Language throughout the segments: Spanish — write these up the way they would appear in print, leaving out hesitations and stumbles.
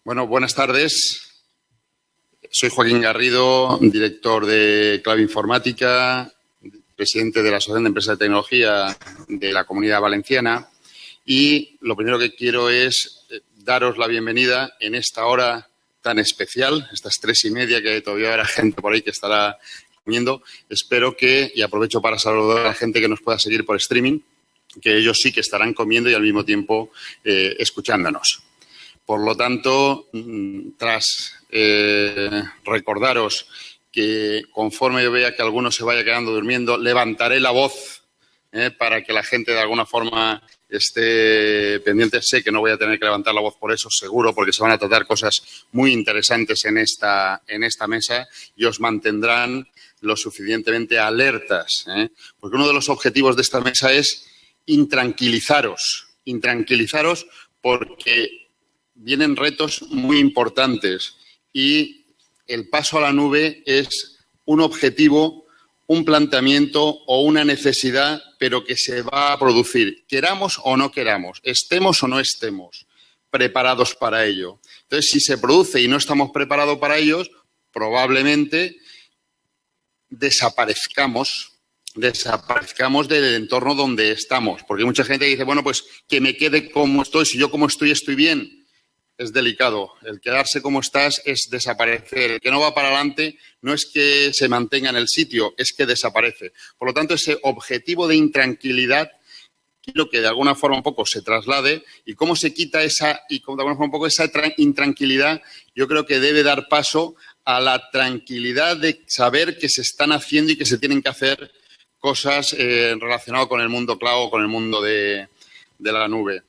Bueno, buenas tardes. Soy Joaquín Garrido, director de Cloud Informática, presidente de la Asociación de Empresas de Tecnología de la Comunidad Valenciana. Y lo primero que quiero es daros la bienvenida en esta hora tan especial, estas 3:30, que todavía habrá gente por ahí que estará comiendo. Espero que, y aprovecho para saludar a la gente que nos pueda seguir por streaming, que ellos sí que estarán comiendo y al mismo tiempo escuchándonos. Por lo tanto, tras recordaros que conforme yo vea que alguno se vaya quedando durmiendo, levantaré la voz para que la gente de alguna forma esté pendiente. Sé que no voy a tener que levantar la voz por eso, seguro, porque se van a tratar cosas muy interesantes en esta mesa y os mantendrán lo suficientemente alertas. Porque uno de los objetivos de esta mesa es intranquilizaros porque vienen retos muy importantes y el paso a la nube es un objetivo, un planteamiento o una necesidad, pero que se va a producir, queramos o no queramos, estemos o no estemos preparados para ello. Entonces, si se produce y no estamos preparados para ellos, probablemente desaparezcamos del entorno donde estamos. Porque hay mucha gente que dice, bueno, pues que me quede como estoy, si yo como estoy bien. Es delicado. El quedarse como estás es desaparecer. El que no va para adelante no es que se mantenga en el sitio, es que desaparece. Por lo tanto, ese objetivo de intranquilidad quiero que de alguna forma un poco se traslade y cómo se quita esa intranquilidad, yo creo que debe dar paso a la tranquilidad de saber que se están haciendo y que se tienen que hacer cosas relacionadas con el mundo cloud, con el mundo de la nube.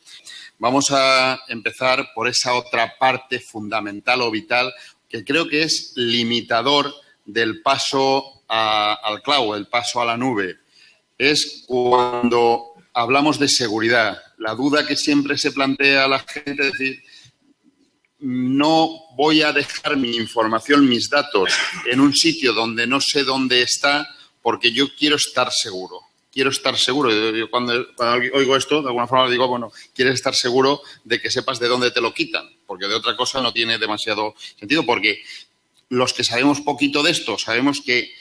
Vamos a empezar por esa otra parte fundamental o vital que creo que es limitador del paso al cloud, el paso a la nube. Es cuando hablamos de seguridad. La duda que siempre se plantea a la gente es decir, no voy a dejar mi información, mis datos, en un sitio donde no sé dónde está porque yo quiero estar seguro. Quiero estar seguro. Yo cuando oigo esto, de alguna forma digo, bueno, quieres estar seguro de que sepas de dónde te lo quitan, porque de otra cosa no tiene demasiado sentido, porque los que sabemos poquito de esto, sabemos que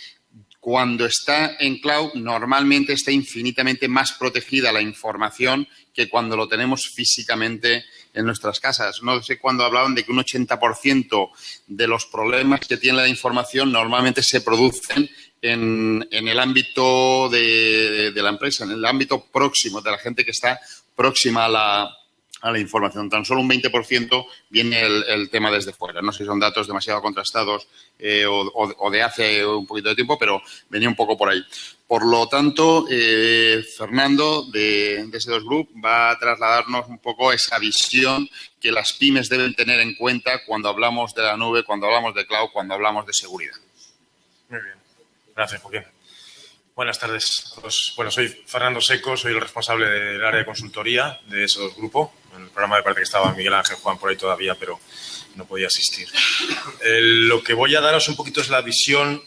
cuando está en cloud normalmente está infinitamente más protegida la información que cuando lo tenemos físicamente en nuestras casas. No sé cuándo hablaban de que un 80% de los problemas que tiene la información normalmente se producen en el ámbito de la empresa, en el ámbito próximo, de la gente que está próxima a la información. Tan solo un 20% viene el tema desde fuera. No sé si son datos demasiado contrastados o de hace un poquito de tiempo, pero venía un poco por ahí. Por lo tanto, Fernando de S2 Group va a trasladarnos un poco esa visión que las pymes deben tener en cuenta cuando hablamos de la nube, cuando hablamos de cloud, cuando hablamos de seguridad. Muy bien. Gracias, Joaquín. Buenas tardes a todos. Bueno, soy Fernando Seco, soy el responsable del área de consultoría de S2 Grupo. En el programa me parece que estaba Miguel Ángel Juan por ahí todavía, pero no podía asistir. Lo que voy a daros un poquito es la visión.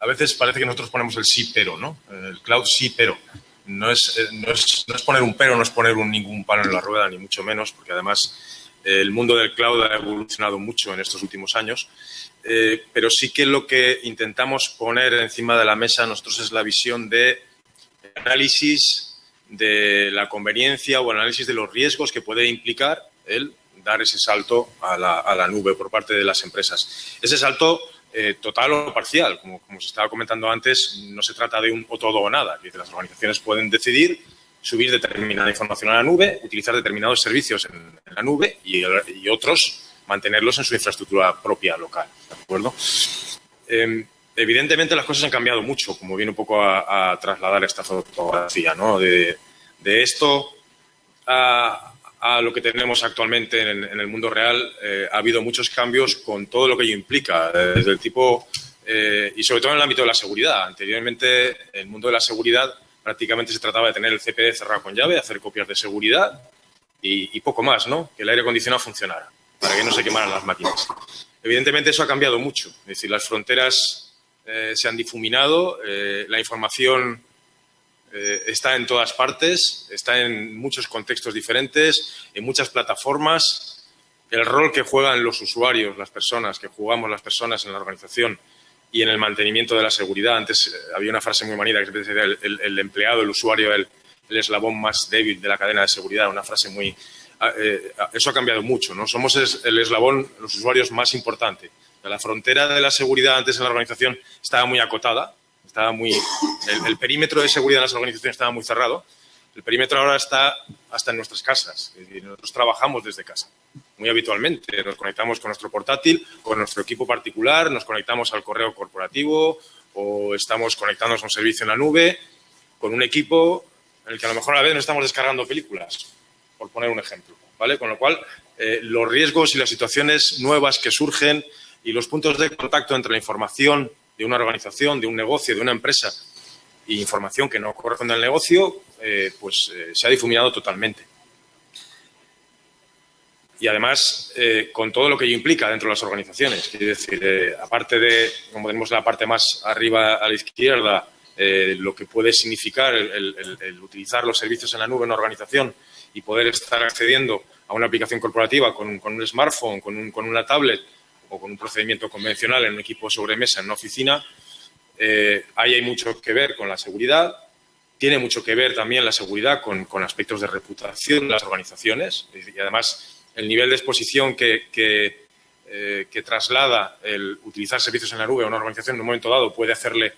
A veces parece que nosotros ponemos el sí, pero, ¿no? El cloud sí, pero. No es poner un pero, no es poner ningún palo en la rueda, ni mucho menos, porque además el mundo del cloud ha evolucionado mucho en estos últimos años. Pero sí que lo que intentamos poner encima de la mesa nosotros es la visión de análisis de la conveniencia o análisis de los riesgos que puede implicar el dar ese salto a la nube por parte de las empresas. Ese salto total o parcial, como se estaba comentando antes, no se trata de un o todo o nada. Las organizaciones pueden decidir subir determinada información a la nube, utilizar determinados servicios en la nube y otros mantenerlos en su infraestructura propia local, ¿de acuerdo? Evidentemente las cosas han cambiado mucho, como viene un poco a trasladar esta fotografía, ¿no? De esto a lo que tenemos actualmente en el mundo real, ha habido muchos cambios con todo lo que ello implica, desde el tipo, y sobre todo en el ámbito de la seguridad. Anteriormente, el mundo de la seguridad prácticamente se trataba de tener el CPD cerrado con llave, hacer copias de seguridad y poco más, ¿no? Que el aire acondicionado funcionara, para que no se quemaran las máquinas. Evidentemente eso ha cambiado mucho, es decir, las fronteras se han difuminado, la información está en todas partes, está en muchos contextos diferentes, en muchas plataformas el rol que juegan los usuarios, las personas, que jugamos las personas en la organización y en el mantenimiento de la seguridad. Antes había una frase muy manida que decía el empleado, el usuario, el eslabón más débil de la cadena de seguridad, una frase muy... eso ha cambiado mucho, ¿no? Somos el eslabón, los usuarios más importante. La frontera de la seguridad antes en la organización estaba muy acotada, estaba muy... El perímetro de seguridad en las organizaciones estaba muy cerrado. El perímetro ahora está hasta en nuestras casas. Es decir, nosotros trabajamos desde casa, muy habitualmente. Nos conectamos con nuestro portátil, con nuestro equipo particular, nos conectamos al correo corporativo o estamos conectándonos a un servicio en la nube con un equipo en el que a lo mejor a la vez nos estamos descargando películas, por poner un ejemplo, ¿vale? Con lo cual, los riesgos y las situaciones nuevas que surgen y los puntos de contacto entre la información de una organización, de un negocio, de una empresa y información que no corresponde al negocio, se ha difuminado totalmente. Y además, con todo lo que ello implica dentro de las organizaciones. Es decir, aparte de, como tenemos la parte más arriba a la izquierda, lo que puede significar el utilizar los servicios en la nube en una organización y poder estar accediendo a una aplicación corporativa con un smartphone, con una tablet o con un procedimiento convencional en un equipo sobremesa en una oficina, ahí hay mucho que ver con la seguridad. Tiene mucho que ver también la seguridad con aspectos de reputación de las organizaciones y además el nivel de exposición que traslada el utilizar servicios en la nube a una organización en un momento dado puede hacerle,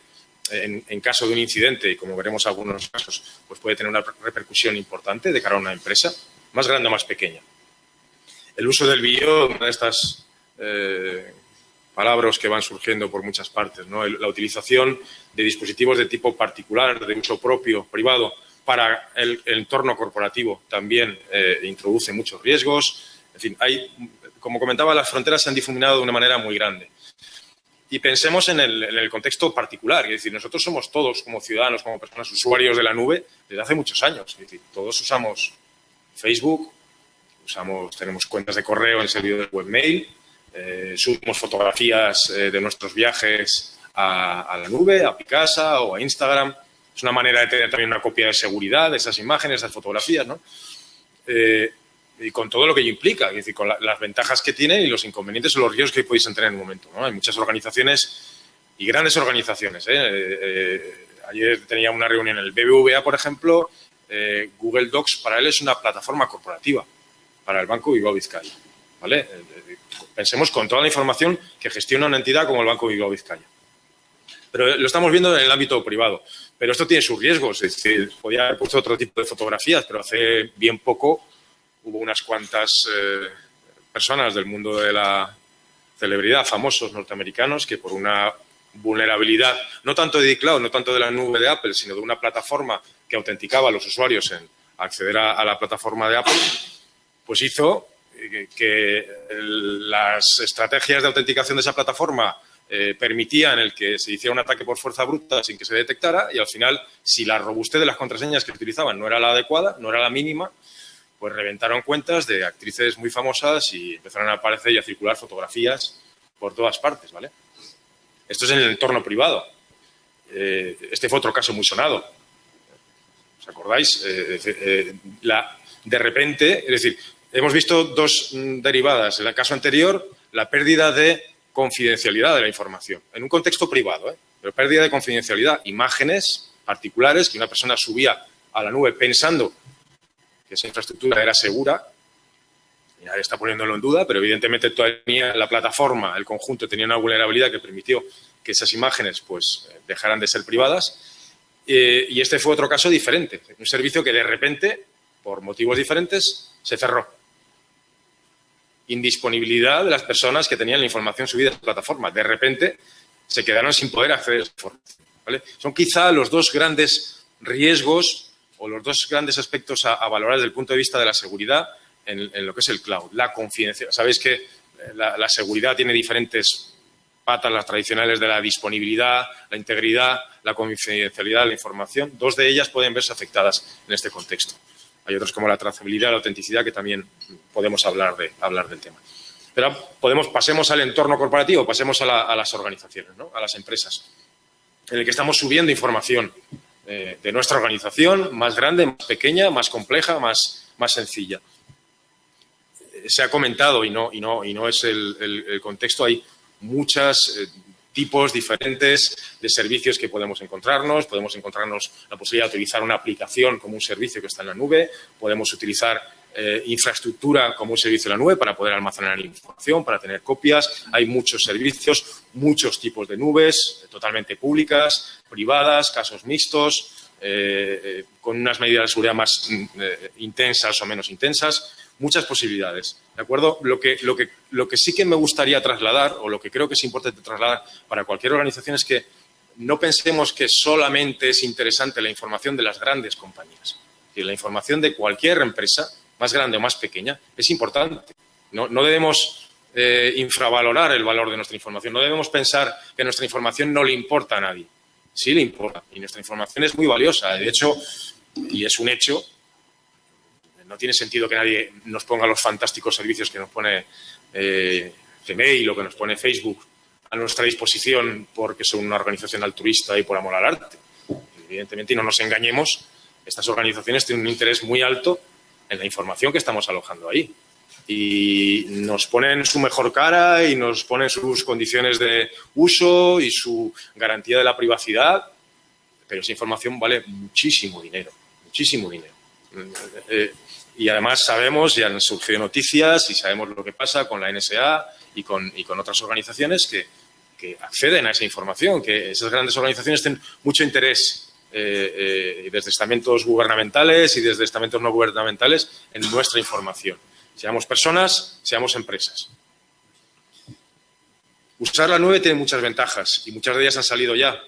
en caso de un incidente, y como veremos en algunos casos, pues puede tener una repercusión importante de cara a una empresa, más grande o más pequeña. El uso del vídeo, una de estas palabras que van surgiendo por muchas partes, ¿no? La utilización de dispositivos de tipo particular, de uso propio, privado, para el entorno corporativo también introduce muchos riesgos. En fin, como comentaba, las fronteras se han difuminado de una manera muy grande. Y pensemos en el contexto particular, es decir, nosotros somos todos como ciudadanos, como personas usuarios de la nube desde hace muchos años. Es decir, todos usamos Facebook, tenemos cuentas de correo en servidores de webmail, subimos fotografías de nuestros viajes a la nube, a Picasa o a Instagram. Es una manera de tener también una copia de seguridad de esas imágenes, de esas fotografías, ¿no? Y con todo lo que ello implica, es decir, con las ventajas que tiene y los inconvenientes o los riesgos que podéis tener en un momento, ¿no? Hay muchas organizaciones y grandes organizaciones. Ayer tenía una reunión en el BBVA, por ejemplo. Google Docs para él es una plataforma corporativa para el Banco Bilbao Vizcaya, ¿vale? Pensemos con toda la información que gestiona una entidad como el Banco Bilbao Vizcaya. Pero lo estamos viendo en el ámbito privado. Pero esto tiene sus riesgos. Es decir, podía haber puesto otro tipo de fotografías, pero hace bien poco hubo unas cuantas personas del mundo de la celebridad, famosos norteamericanos, que por una vulnerabilidad, no tanto de iCloud, no tanto de la nube de Apple, sino de una plataforma que autenticaba a los usuarios en acceder a la plataforma de Apple, pues hizo que las estrategias de autenticación de esa plataforma permitían el que se hiciera un ataque por fuerza bruta sin que se detectara y al final, si la robustez de las contraseñas que utilizaban no era la adecuada, no era la mínima, pues reventaron cuentas de actrices muy famosas y empezaron a aparecer y a circular fotografías por todas partes, ¿vale? Esto es en el entorno privado. Este fue otro caso muy sonado. ¿Os acordáis? De repente, es decir, hemos visto dos derivadas. En el caso anterior, la pérdida de confidencialidad de la información, en un contexto privado, pero pérdida de confidencialidad, imágenes particulares que una persona subía a la nube pensando que esa infraestructura era segura, y nadie está poniéndolo en duda, pero evidentemente todavía la plataforma, el conjunto, tenía una vulnerabilidad que permitió que esas imágenes pues dejaran de ser privadas, y este fue otro caso diferente, un servicio que de repente, por motivos diferentes, se cerró. Indisponibilidad de las personas que tenían la información subida a la plataforma. De repente se quedaron sin poder acceder a esa información, ¿vale? Son quizá los dos grandes riesgos o los dos grandes aspectos a valorar desde el punto de vista de la seguridad en lo que es el cloud. La confidencialidad. Sabéis que la seguridad tiene diferentes patas, las tradicionales de la disponibilidad, la integridad, la confidencialidad de la información. Dos de ellas pueden verse afectadas en este contexto. Hay otros como la trazabilidad, la autenticidad, que también podemos hablar del tema. Pero pasemos al entorno corporativo, pasemos a las organizaciones, ¿no? A las empresas, en el que estamos subiendo información de nuestra organización, más grande, más pequeña, más compleja, más sencilla. se ha comentado y no es el contexto, hay muchos tipos diferentes de servicios que podemos encontrarnos. Podemos encontrarnos la posibilidad de utilizar una aplicación como un servicio que está en la nube. Podemos utilizar infraestructura como un servicio en la nube para poder almacenar información, para tener copias. Hay muchos servicios, muchos tipos de nubes, totalmente públicas, privadas, casos mixtos, con unas medidas de seguridad más intensas o menos intensas. Muchas posibilidades, ¿de acuerdo? Lo que sí que me gustaría trasladar, o lo que creo que es importante trasladar para cualquier organización, es que no pensemos que solamente es interesante la información de las grandes compañías. Es decir, la información de cualquier empresa, más grande o más pequeña, es importante. No debemos infravalorar el valor de nuestra información. No debemos pensar que nuestra información no le importa a nadie. Sí le importa, y nuestra información es muy valiosa. De hecho, y es un hecho, no tiene sentido que nadie nos ponga los fantásticos servicios que nos pone Gmail o que nos pone Facebook a nuestra disposición porque son una organización altruista y por amor al arte. Evidentemente, y no nos engañemos, estas organizaciones tienen un interés muy alto en la información que estamos alojando ahí. Y nos ponen su mejor cara y nos ponen sus condiciones de uso y su garantía de la privacidad, pero esa información vale muchísimo dinero, muchísimo dinero. Y además sabemos, ya han surgido noticias y sabemos lo que pasa con la NSA y con otras organizaciones que acceden a esa información, que esas grandes organizaciones tienen mucho interés desde estamentos gubernamentales y desde estamentos no gubernamentales en nuestra información. Seamos personas, seamos empresas. Usar la nube tiene muchas ventajas y muchas de ellas han salido ya.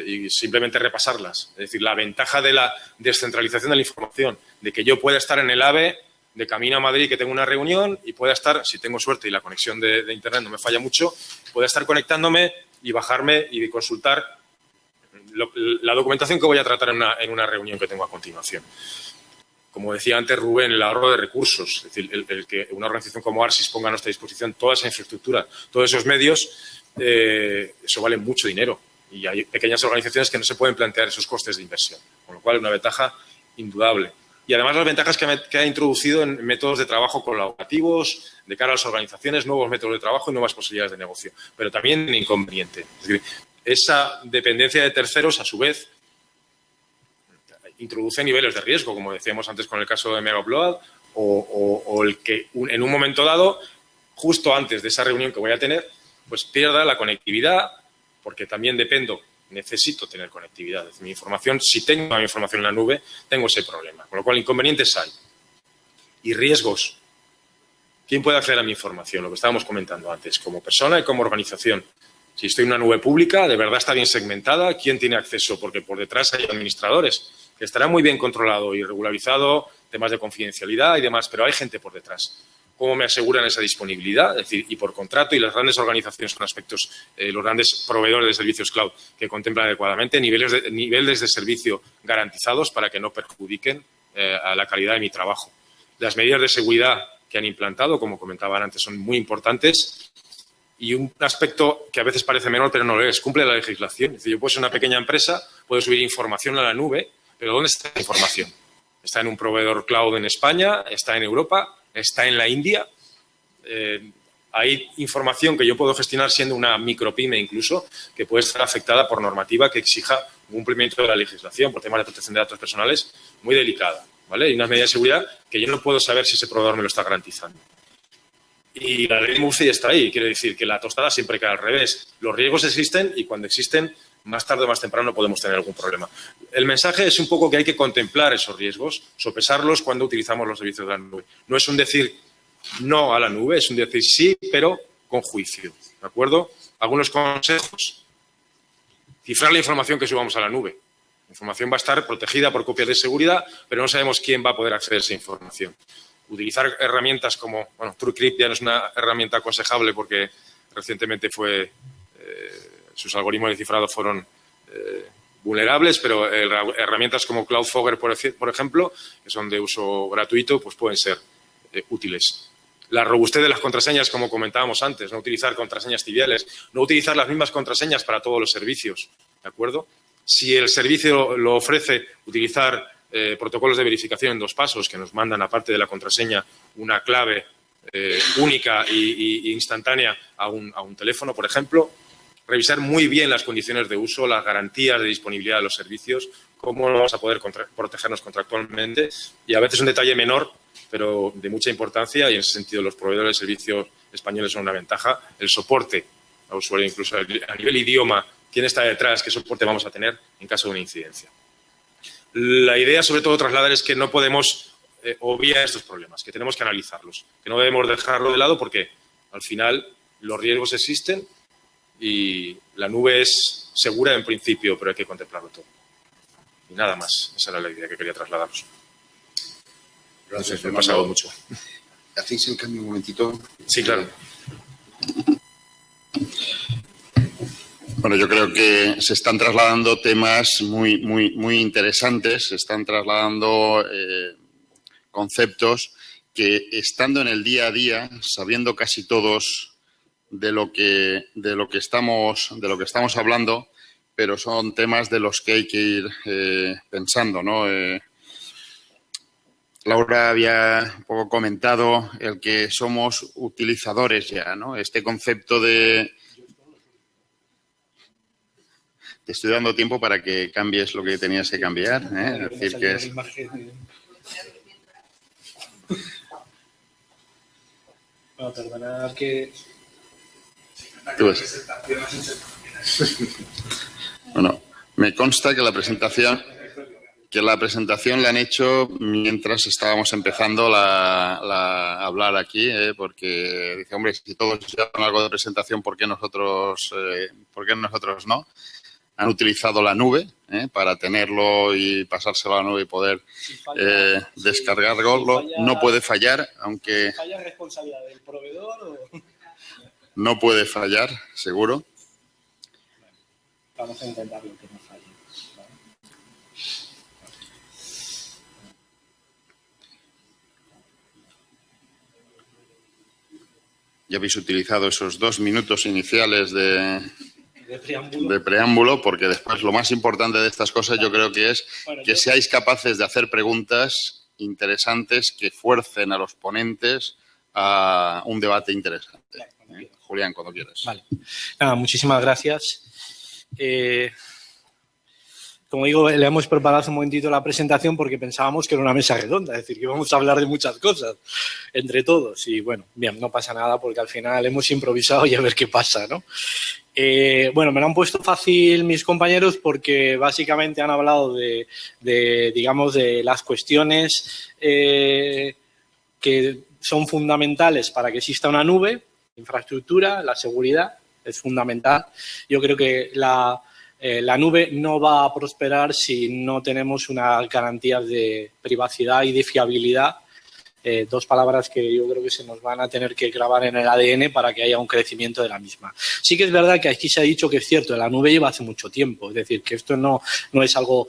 Y simplemente repasarlas. Es decir, la ventaja de la descentralización de la información, de que yo pueda estar en el AVE de camino a Madrid, que tengo una reunión, y pueda estar, si tengo suerte y la conexión de Internet no me falla mucho, pueda estar conectándome y bajarme y consultar la documentación que voy a tratar en una reunión que tengo a continuación. Como decía antes Rubén, el ahorro de recursos, es decir, el que una organización como ARSIS ponga a nuestra disposición toda esa infraestructura, todos esos medios, eso vale mucho dinero. Y hay pequeñas organizaciones que no se pueden plantear esos costes de inversión, con lo cual es una ventaja indudable. Y además las ventajas que ha introducido en métodos de trabajo colaborativos, de cara a las organizaciones, nuevos métodos de trabajo y nuevas posibilidades de negocio. Pero también un inconveniente. Es decir, esa dependencia de terceros, a su vez, introduce niveles de riesgo, como decíamos antes con el caso de Megaupload, o el que en un momento dado, justo antes de esa reunión que voy a tener, pues pierda la conectividad, porque también necesito tener conectividad. Es decir, mi información, si tengo mi información en la nube, tengo ese problema. Con lo cual, inconvenientes hay. Y riesgos. ¿Quién puede acceder a mi información? Lo que estábamos comentando antes, como persona y como organización. Si estoy en una nube pública, de verdad está bien segmentada, ¿quién tiene acceso? Porque por detrás hay administradores, que estará muy bien controlado y regularizado, temas de confidencialidad y demás, pero hay gente por detrás. ¿Cómo me aseguran esa disponibilidad? Es decir, y por contrato, y las grandes organizaciones con aspectos, los grandes proveedores de servicios cloud que contemplan adecuadamente niveles de servicio garantizados para que no perjudiquen a la calidad de mi trabajo. Las medidas de seguridad que han implantado, como comentaban antes, son muy importantes. Y un aspecto que a veces parece menor, pero no lo es, cumple la legislación. Es decir, yo puedo ser una pequeña empresa, puedo subir información a la nube, pero ¿dónde está la información? Está en un proveedor cloud en España, está en Europa, está en la India. Hay información que yo puedo gestionar siendo una micropyme incluso, que puede estar afectada por normativa que exija un cumplimiento de la legislación por temas de protección de datos personales muy delicada, ¿vale? Y unas medidas de seguridad que yo no puedo saber si ese proveedor me lo está garantizando. Y la ley Murphy está ahí, quiere decir que la tostada siempre cae al revés. Los riesgos existen y cuando existen, más tarde o más temprano podemos tener algún problema. El mensaje es un poco que hay que contemplar esos riesgos, sopesarlos cuando utilizamos los servicios de la nube. No es un decir no a la nube, es un decir sí, pero con juicio, ¿de acuerdo? Algunos consejos. Cifrar la información que subamos a la nube. La información va a estar protegida por copias de seguridad, pero no sabemos quién va a poder acceder a esa información. Utilizar herramientas como, bueno, TrueCrypt ya no es una herramienta aconsejable porque recientemente sus algoritmos de cifrado fueron vulnerables, pero herramientas como Cloudfogger, por ejemplo, que son de uso gratuito, pues pueden ser útiles. La robustez de las contraseñas, como comentábamos antes, no utilizar contraseñas triviales, no utilizar las mismas contraseñas para todos los servicios, ¿de acuerdo? Si el servicio lo ofrece, utilizar protocolos de verificación en 2 pasos que nos mandan, aparte de la contraseña, una clave única e instantánea a un teléfono, por ejemplo. Revisar muy bien las condiciones de uso, las garantías de disponibilidad de los servicios, cómo vamos a poder protegernos contractualmente. Y a veces un detalle menor, pero de mucha importancia, y en ese sentido los proveedores de servicios españoles son una ventaja, el soporte al usuario, incluso a nivel idioma, quién está detrás, qué soporte vamos a tener en caso de una incidencia. La idea, sobre todo, trasladar es que no podemos obviar estos problemas, que tenemos que analizarlos, que no debemos dejarlo de lado porque, al final, los riesgos existen y la nube es segura en principio, pero hay que contemplarlo todo. Y nada más, esa era la idea que quería trasladaros. Gracias, me he pasado mucho. ¿Hacéis el cambio un momentito? Sí, claro. Bueno, yo creo que se están trasladando temas muy interesantes, se están trasladando conceptos que, estando en el día a día, sabiendo casi todos de lo que estamos hablando, pero son temas de los que hay que ir pensando, ¿no? Laura había un poco comentado el que somos utilizadores ya, ¿no? Este concepto de... Te estoy dando tiempo para que cambies lo que tenías que cambiar, ¿eh? Es decir, que es... Bueno, perdonad que... Bueno, me consta que la presentación la han hecho mientras estábamos empezando a hablar aquí, porque dice, hombre, si todos llevan algo de presentación, ¿por qué nosotros no? Han utilizado la nube para tenerlo y pasárselo a la nube y poder descargarlo. No puede fallar, aunque... ¿Falla responsabilidad del proveedor o...? No puede fallar, seguro. Vamos a intentarlo que no falle. ¿Vale? Ya habéis utilizado esos 2 minutos iniciales de preámbulo. Preámbulo, porque después lo más importante de estas cosas yo creo que es que seáis capaces de hacer preguntas interesantes que fuercen a los ponentes a un debate interesante. Julián, cuando quieras. Vale. Nada, muchísimas gracias. Como digo, le hemos preparado hace un momentito la presentación porque pensábamos que era una mesa redonda, es decir, que íbamos a hablar de muchas cosas entre todos. Y bueno, bien, no pasa nada porque al final hemos improvisado y a ver qué pasa, ¿no? Bueno, me lo han puesto fácil mis compañeros porque básicamente han hablado digamos, de las cuestiones que son fundamentales para que exista una nube. Infraestructura, la seguridad es fundamental. Yo creo que la nube no va a prosperar si no tenemos unas garantías de privacidad y de fiabilidad. 2 palabras que yo creo que se nos van a tener que grabar en el ADN para que haya un crecimiento de la misma. Sí que es verdad que aquí se ha dicho que es cierto, la nube lleva hace mucho tiempo, es decir, que esto no es algo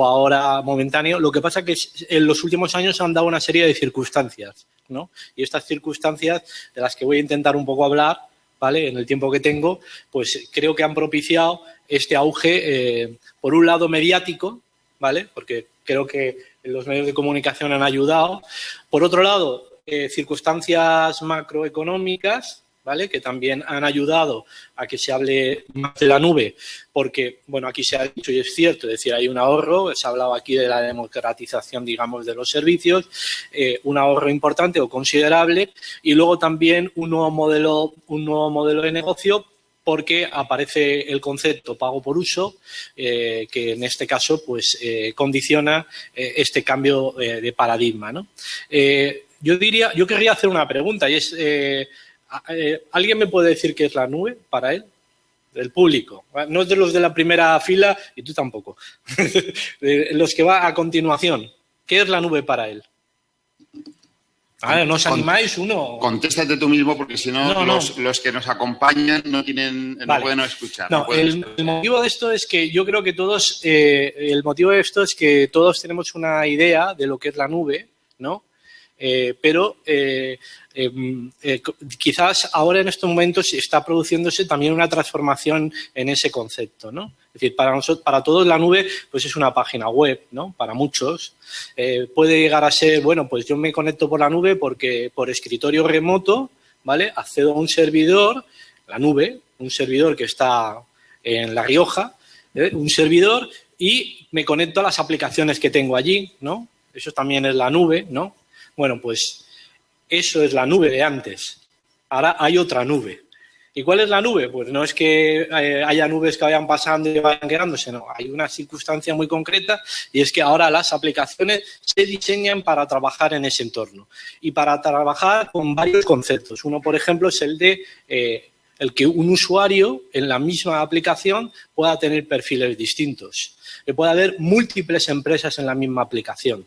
ahora momentáneo. Lo que pasa es que en los últimos años se han dado una serie de circunstancias, ¿no? Y estas circunstancias de las que voy a intentar un poco hablar, ¿vale? En el tiempo que tengo, pues creo que han propiciado este auge, por un lado mediático, ¿vale? Porque creo que los medios de comunicación han ayudado. Por otro lado, circunstancias macroeconómicas, ¿vale? Que también han ayudado a que se hable más de la nube, porque, bueno, aquí se ha dicho y es cierto, es decir, hay un ahorro, se ha hablado aquí de la democratización, digamos, de los servicios, un ahorro importante o considerable, y luego también un nuevo modelo de negocio, porque aparece el concepto pago por uso, que en este caso pues condiciona este cambio de paradigma, ¿no? Yo querría hacer una pregunta y es, ¿alguien me puede decir qué es la nube para él? Del público, no es de los de la primera fila y tú tampoco, de los que va a continuación. ¿Qué es la nube para él? ¿No os animáis uno? Contéstate tú mismo porque si no, los que nos acompañan no pueden escuchar. El motivo de esto es que yo creo que todos, tenemos una idea de lo que es la nube, ¿no? pero quizás ahora en estos momentos está produciéndose también una transformación en ese concepto, ¿no? Es decir, para nosotros, para todos la nube pues es una página web, ¿no? Para muchos puede llegar a ser, bueno, pues yo me conecto por la nube porque por escritorio remoto, ¿vale? Accedo a un servidor, la nube, un servidor que está en La Rioja, un servidor, y me conecto a las aplicaciones que tengo allí, ¿no? Eso también es la nube, ¿no? Bueno, pues eso es la nube de antes. Ahora hay otra nube. ¿Y cuál es la nube? Pues no es que haya nubes que vayan pasando y vayan quedándose, no. Hay una circunstancia muy concreta y es que ahora las aplicaciones se diseñan para trabajar en ese entorno y para trabajar con varios conceptos. Uno, por ejemplo, es el de el que un usuario en la misma aplicación pueda tener perfiles distintos, que pueda haber múltiples empresas en la misma aplicación.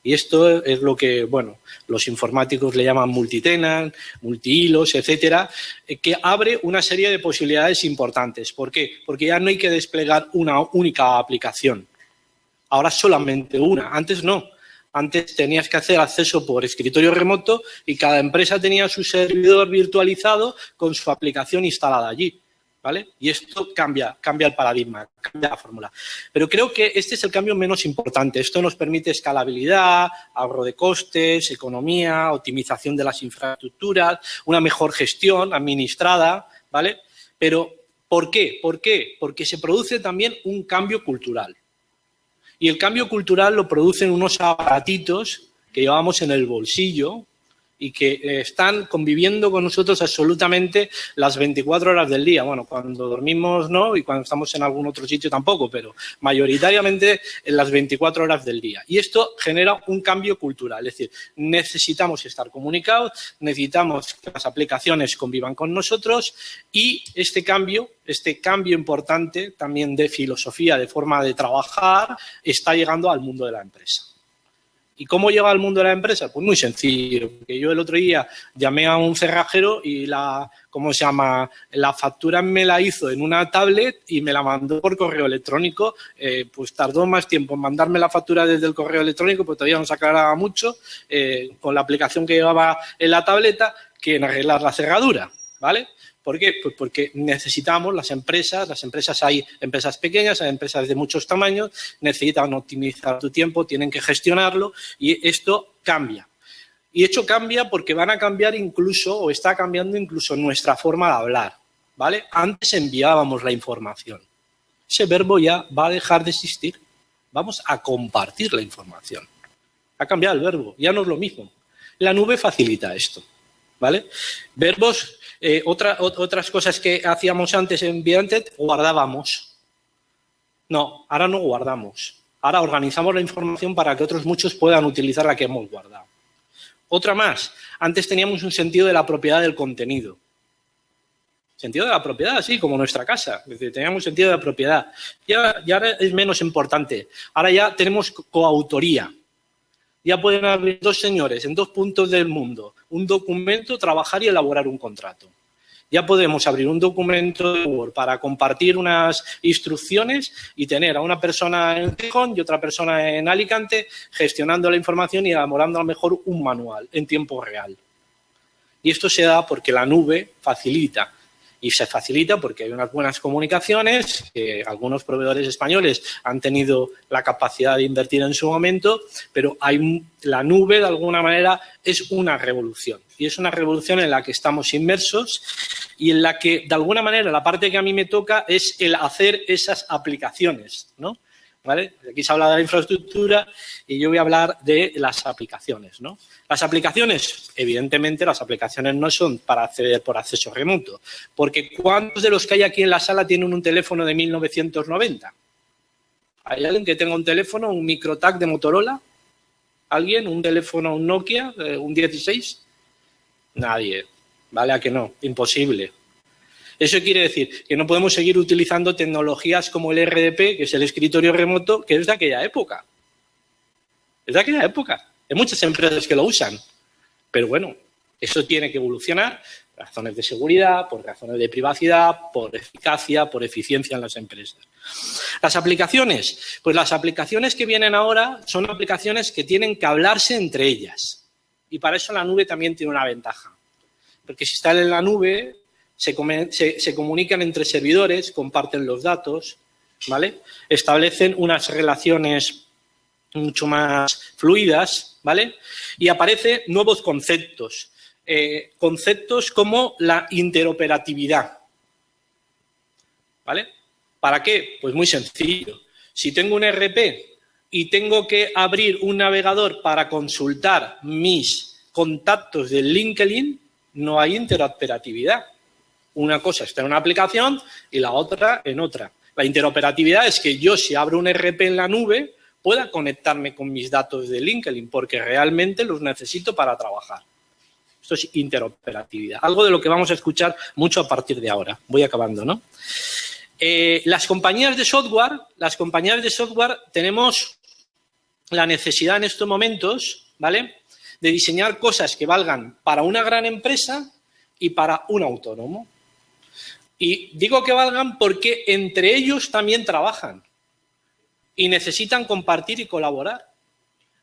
Y esto es lo que, bueno, los informáticos le llaman multitenant, multihilos, etcétera, que abre una serie de posibilidades importantes. ¿Por qué? Porque ya no hay que desplegar una única aplicación. Ahora solamente una. Antes no. Antes tenías que hacer acceso por escritorio remoto y cada empresa tenía su servidor virtualizado con su aplicación instalada allí, ¿vale? Y esto cambia el paradigma, cambia la fórmula. Pero creo que este es el cambio menos importante. Esto nos permite escalabilidad, ahorro de costes, economía, optimización de las infraestructuras, una mejor gestión administrada, ¿vale? Pero, ¿por qué? ¿Por qué? Porque se produce también un cambio cultural. Y el cambio cultural lo producen unos aparatitos que llevamos en el bolsillo y que están conviviendo con nosotros absolutamente las 24 horas del día. Bueno, cuando dormimos no y cuando estamos en algún otro sitio tampoco, pero mayoritariamente en las 24 horas del día. Y esto genera un cambio cultural, es decir, necesitamos estar comunicados, necesitamos que las aplicaciones convivan con nosotros y este cambio importante también de filosofía, de forma de trabajar, está llegando al mundo de la empresa. ¿Y cómo llega al mundo de la empresa? Pues muy sencillo, porque yo el otro día llamé a un cerrajero y la factura me la hizo en una tablet y me la mandó por correo electrónico. Pues tardó más tiempo en mandarme la factura desde el correo electrónico, porque todavía no se aclaraba mucho con la aplicación que llevaba en la tableta que en arreglar la cerradura, ¿vale? ¿Por qué? Pues porque necesitamos las empresas hay empresas pequeñas, hay empresas de muchos tamaños, necesitan optimizar tu tiempo, tienen que gestionarlo y esto cambia. Y hecho cambia porque van a cambiar incluso, o está cambiando incluso nuestra forma de hablar, ¿vale? Antes enviábamos la información. Ese verbo ya va a dejar de existir. Vamos a compartir la información. Ha cambiado el verbo, ya no es lo mismo. La nube facilita esto, ¿vale? Verbos... otras cosas que hacíamos antes en Viantet, guardábamos. No, ahora no guardamos. Ahora organizamos la información para que otros muchos puedan utilizar la que hemos guardado. Otra más. Antes teníamos un sentido de la propiedad del contenido. Sentido de la propiedad, sí, como nuestra casa. Es decir, teníamos sentido de la propiedad. Y ahora es menos importante. Ahora ya tenemos coautoría. Ya pueden haber dos señores en dos puntos del mundo, un documento, trabajar y elaborar un contrato. Ya podemos abrir un documento de Word para compartir unas instrucciones y tener a una persona en Gijón y otra persona en Alicante gestionando la información y elaborando a lo mejor un manual en tiempo real. Y esto se da porque la nube facilita. Y se facilita porque hay unas buenas comunicaciones que algunos proveedores españoles han tenido la capacidad de invertir en su momento, pero la nube, de alguna manera, es una revolución. Y es una revolución en la que estamos inmersos y en la que, de alguna manera, la parte que a mí me toca es el hacer esas aplicaciones, ¿no? ¿Vale? Aquí se habla de la infraestructura y yo voy a hablar de las aplicaciones, ¿no? Las aplicaciones, evidentemente, las aplicaciones no son para acceder por acceso remoto, porque ¿cuántos de los que hay aquí en la sala tienen un teléfono de 1990? ¿Hay alguien que tenga un teléfono, un MicroTAC de Motorola? ¿Alguien? ¿Un teléfono, un Nokia, un 16? Nadie. ¿Vale? ¿A que no? Imposible. Eso quiere decir que no podemos seguir utilizando tecnologías como el RDP, que es el escritorio remoto, que es de aquella época. Es de aquella época. Hay muchas empresas que lo usan. Pero bueno, eso tiene que evolucionar por razones de seguridad, por razones de privacidad, por eficacia, por eficiencia en las empresas. Las aplicaciones. Pues las aplicaciones que vienen ahora son aplicaciones que tienen que hablarse entre ellas. Y para eso la nube también tiene una ventaja. Porque si están en la nube, se comunican entre servidores, comparten los datos, ¿vale? Establecen unas relaciones mucho más fluidas, ¿vale? Y aparecen nuevos conceptos. Conceptos como la interoperatividad, ¿vale? ¿Para qué? Pues muy sencillo. Si tengo un ERP y tengo que abrir un navegador para consultar mis contactos de LinkedIn, no hay interoperatividad. Una cosa está en una aplicación y la otra en otra. La interoperatividad es que yo, si abro un ERP en la nube, pueda conectarme con mis datos de LinkedIn porque realmente los necesito para trabajar. Esto es interoperatividad. Algo de lo que vamos a escuchar mucho a partir de ahora. Voy acabando, ¿no? Las compañías de software tenemos la necesidad en estos momentos, ¿vale?, de diseñar cosas que valgan para una gran empresa y para un autónomo. Y digo que valgan porque entre ellos también trabajan y necesitan compartir y colaborar.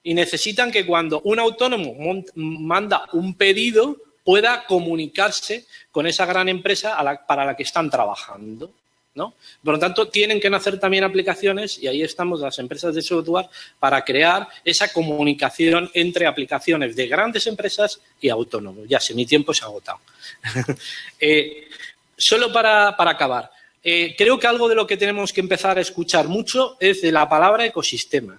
Y necesitan que cuando un autónomo manda un pedido pueda comunicarse con esa gran empresa para la que están trabajando, ¿no? Por lo tanto, tienen que nacer también aplicaciones, y ahí estamos las empresas de software, para crear esa comunicación entre aplicaciones de grandes empresas y autónomos. Ya sé, mi tiempo se ha agotado. Solo para acabar, creo que algo de lo que tenemos que empezar a escuchar mucho es de la palabra ecosistema.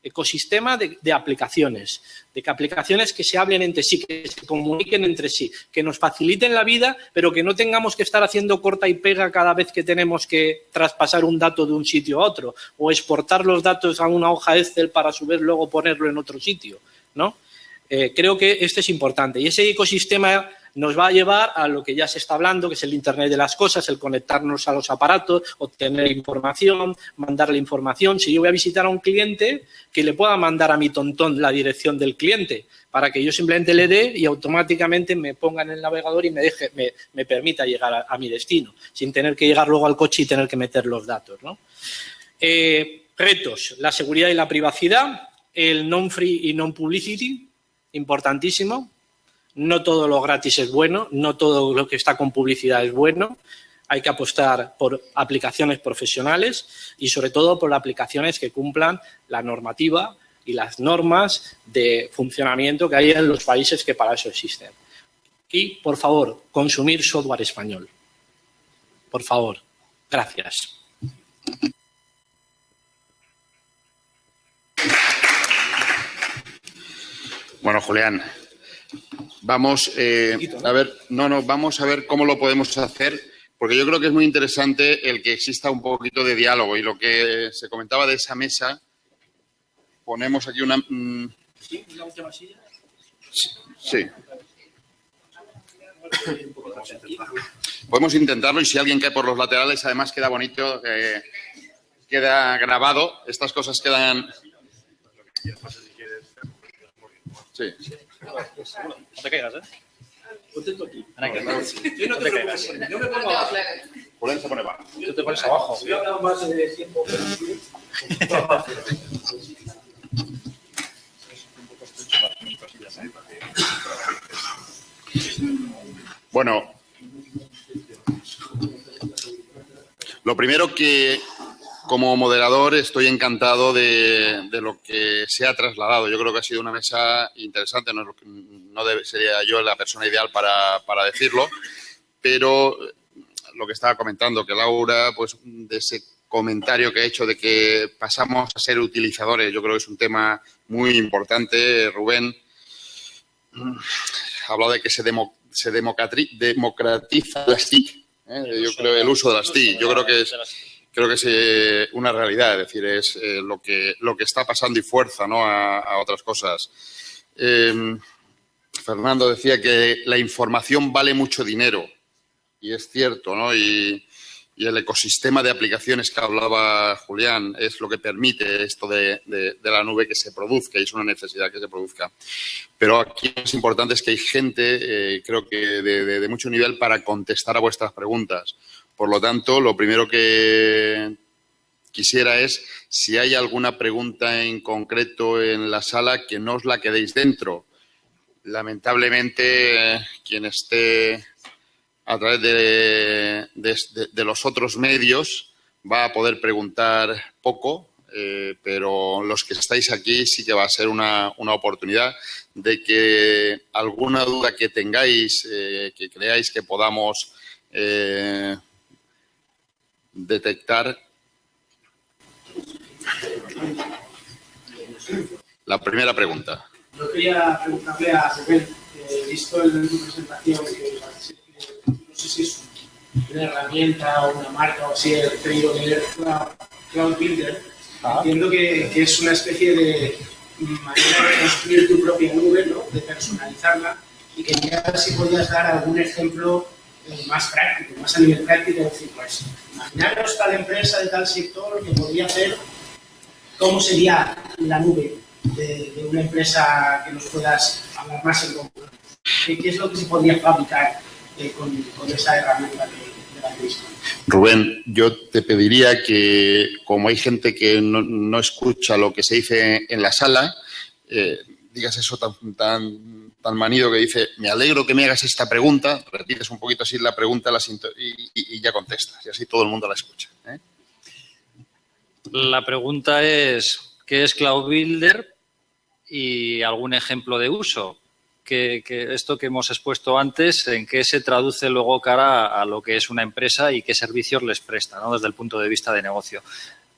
Ecosistema de aplicaciones, de que aplicaciones que se hablen entre sí, que se comuniquen entre sí, que nos faciliten la vida, pero que no tengamos que estar haciendo corta y pega cada vez que tenemos que traspasar un dato de un sitio a otro o exportar los datos a una hoja Excel para luego ponerlo en otro sitio, ¿no? Creo que este es importante y ese ecosistema nos va a llevar a lo que ya se está hablando, que es el Internet de las cosas, el conectarnos a los aparatos, obtener información, mandarle información. Si yo voy a visitar a un cliente, que le pueda mandar a mi tontón la dirección del cliente para que yo simplemente le dé y automáticamente me ponga en el navegador y me permita llegar a mi destino, sin tener que llegar luego al coche y tener que meter los datos, ¿no? Retos, la seguridad y la privacidad, el non-free y non-publicity, importantísimo. No todo lo gratis es bueno, no todo lo que está con publicidad es bueno. Hay que apostar por aplicaciones profesionales y, sobre todo, por aplicaciones que cumplan la normativa y las normas de funcionamiento que hay en los países que para eso existen. Y, por favor, consumir software español. Por favor. Gracias. Bueno, Julián, vamos vamos a ver cómo lo podemos hacer, porque yo creo que es muy interesante el que exista un poquito de diálogo y lo que se comentaba de esa mesa. Ponemos aquí una... ¿Sí? ¿Una última silla? Sí. Podemos intentarlo y si alguien cae por los laterales, además queda bonito, queda grabado. Estas cosas quedan... Sí. No te caigas, ¿eh? Ponte tú aquí. No te caigas. Yo me pongo abajo. Julián se pone abajo. Tú te pones abajo. Voy a hablar más de tiempo. Bueno, lo primero que como moderador estoy encantado de lo que se ha trasladado. Yo creo que ha sido una mesa interesante, sería yo la persona ideal para decirlo, pero lo que estaba comentando, que Laura, pues de ese comentario que ha hecho de que pasamos a ser utilizadores, yo creo que es un tema muy importante. Rubén ha hablado de que se democratiza las TIC, yo creo el uso de las TIC. Yo creo que es una realidad, es decir, es lo que está pasando y fuerza, ¿no?, a otras cosas. Fernando decía que la información vale mucho dinero y es cierto, ¿no? Y el ecosistema de aplicaciones que hablaba Julián es lo que permite esto de la nube que se produzca y es una necesidad que se produzca. Pero aquí lo más importante es que hay gente, creo que de mucho nivel para contestar a vuestras preguntas. Por lo tanto, lo primero que quisiera es, si hay alguna pregunta en concreto en la sala, que no os la quedéis dentro, Lamentablemente, quien esté a través de los otros medios va a poder preguntar poco, pero los que estáis aquí sí que va a ser una oportunidad de que alguna duda que tengáis, que creáis que podamos detectar. La primera pregunta. Yo quería preguntarle a Rubén, visto en tu presentación, que no sé si es una herramienta o una marca o así, he creído leer Cloud Builder. Entiendo que es una especie de manera de construir tu propia nube, ¿no? De personalizarla, y quería ver si podías dar algún ejemplo más práctico, más a nivel práctico, es decir, pues, imaginaros tal empresa de tal sector que podría hacer, ¿cómo sería la nube de una empresa que nos puedas hablar más en concreto? ¿Qué es lo que se podría fabricar con esa herramienta de la misma? Rubén, yo te pediría que, como hay gente que no escucha lo que se dice en la sala, digas eso tan manido que dice, me alegro que me hagas esta pregunta, repites un poquito así la pregunta y ya contestas, y así todo el mundo la escucha. La pregunta es, ¿qué es Cloud Builder? Y algún ejemplo de uso. Que esto que hemos expuesto antes, ¿en qué se traduce luego cara a lo que es una empresa y qué servicios les presta, ¿no? Desde el punto de vista de negocio?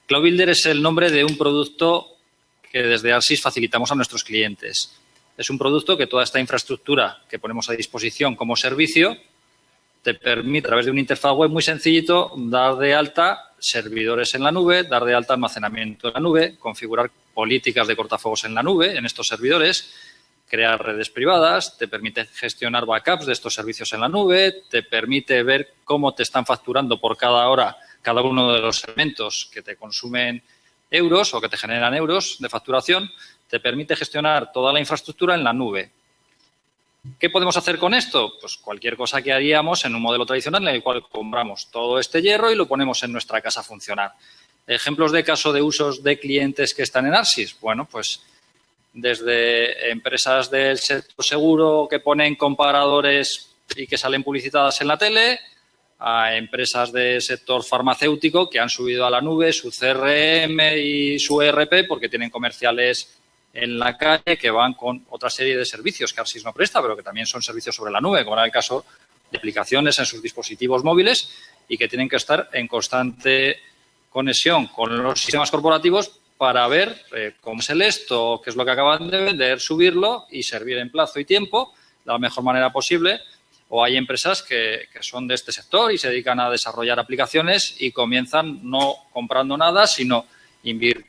Cloud Builder es el nombre de un producto que desde Arsys facilitamos a nuestros clientes. Es un producto que toda esta infraestructura que ponemos a disposición como servicio te permite, a través de una interfaz web muy sencillito, dar de alta servidores en la nube, dar de alta almacenamiento en la nube, configurar políticas de cortafuegos en la nube, en estos servidores, crear redes privadas, te permite gestionar backups de estos servicios en la nube, te permite ver cómo te están facturando por cada hora cada uno de los elementos que te consumen euros o que te generan euros de facturación, te permite gestionar toda la infraestructura en la nube. ¿Qué podemos hacer con esto? Pues cualquier cosa que haríamos en un modelo tradicional en el cual compramos todo este hierro y lo ponemos en nuestra casa a funcionar. ¿Ejemplos de caso de usos de clientes que están en Arsys? Bueno, pues desde empresas del sector seguro que ponen comparadores y que salen publicitadas en la tele, a empresas del sector farmacéutico que han subido a la nube su CRM y su ERP porque tienen comerciales en la calle que van con otra serie de servicios que Arsys no presta, pero que también son servicios sobre la nube, como era el caso de aplicaciones en sus dispositivos móviles y que tienen que estar en constante conexión con los sistemas corporativos para ver cómo es el esto, qué es lo que acaban de vender, subirlo y servir en plazo y tiempo de la mejor manera posible. O hay empresas que son de este sector y se dedican a desarrollar aplicaciones y comienzan no comprando nada, sino quiero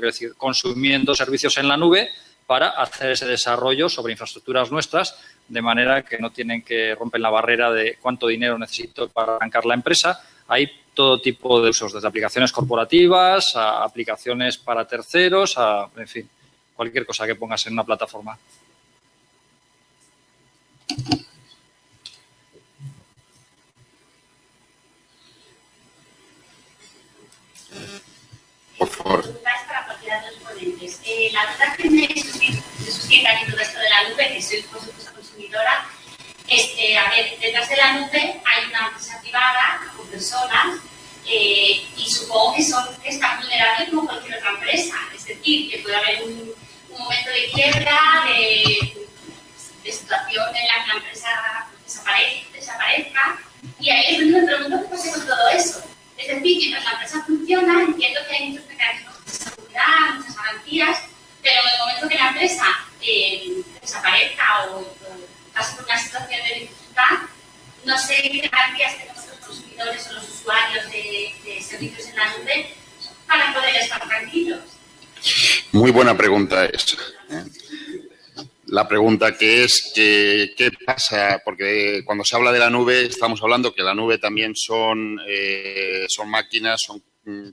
decir, consumiendo servicios en la nube para hacer ese desarrollo sobre infraestructuras nuestras, de manera que no tienen que romper la barrera de cuánto dinero necesito para arrancar la empresa. Hay todo tipo de usos, desde aplicaciones corporativas a aplicaciones para terceros, en fin, cualquier cosa que pongas en una plataforma. Por favor. Para cualquiera de los ponentes. La verdad que me suscita aquí todo esto de la nube, que soy por supuesto consumidora, es que, a ver, detrás de la nube hay una empresa privada con personas y supongo que están vulnerables como cualquier otra empresa. Es decir, que puede haber un momento de quiebra, de situación en la que la empresa desaparezca. Y ahí es donde me pregunto qué pasa con todo eso. Es decir, que mientras la empresa funciona, entiendo que hay muchos mecanismos de seguridad, muchas garantías, pero en el momento que la empresa desaparezca o pase por una situación de dificultad, no sé qué garantías tenemos los consumidores o los usuarios de servicios en la nube para poder estar tranquilos. Muy buena pregunta esa. La pregunta que es ¿qué pasa? Porque cuando se habla de la nube estamos hablando que la nube también son máquinas,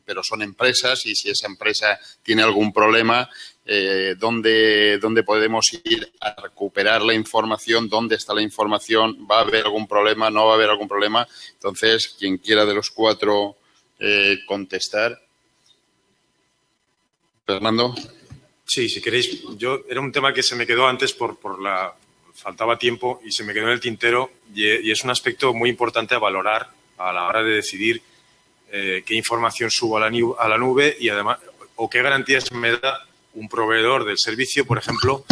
pero son empresas, y si esa empresa tiene algún problema, ¿dónde podemos ir a recuperar la información? ¿Dónde está la información? ¿Va a haber algún problema? ¿No va a haber algún problema? Entonces, quien quiera de los cuatro contestar. Fernando. Sí, si queréis, era un tema que se me quedó antes faltaba tiempo y se me quedó en el tintero y es un aspecto muy importante a valorar a la hora de decidir qué información subo a la nube y además, o qué garantías me da un proveedor del servicio, por ejemplo,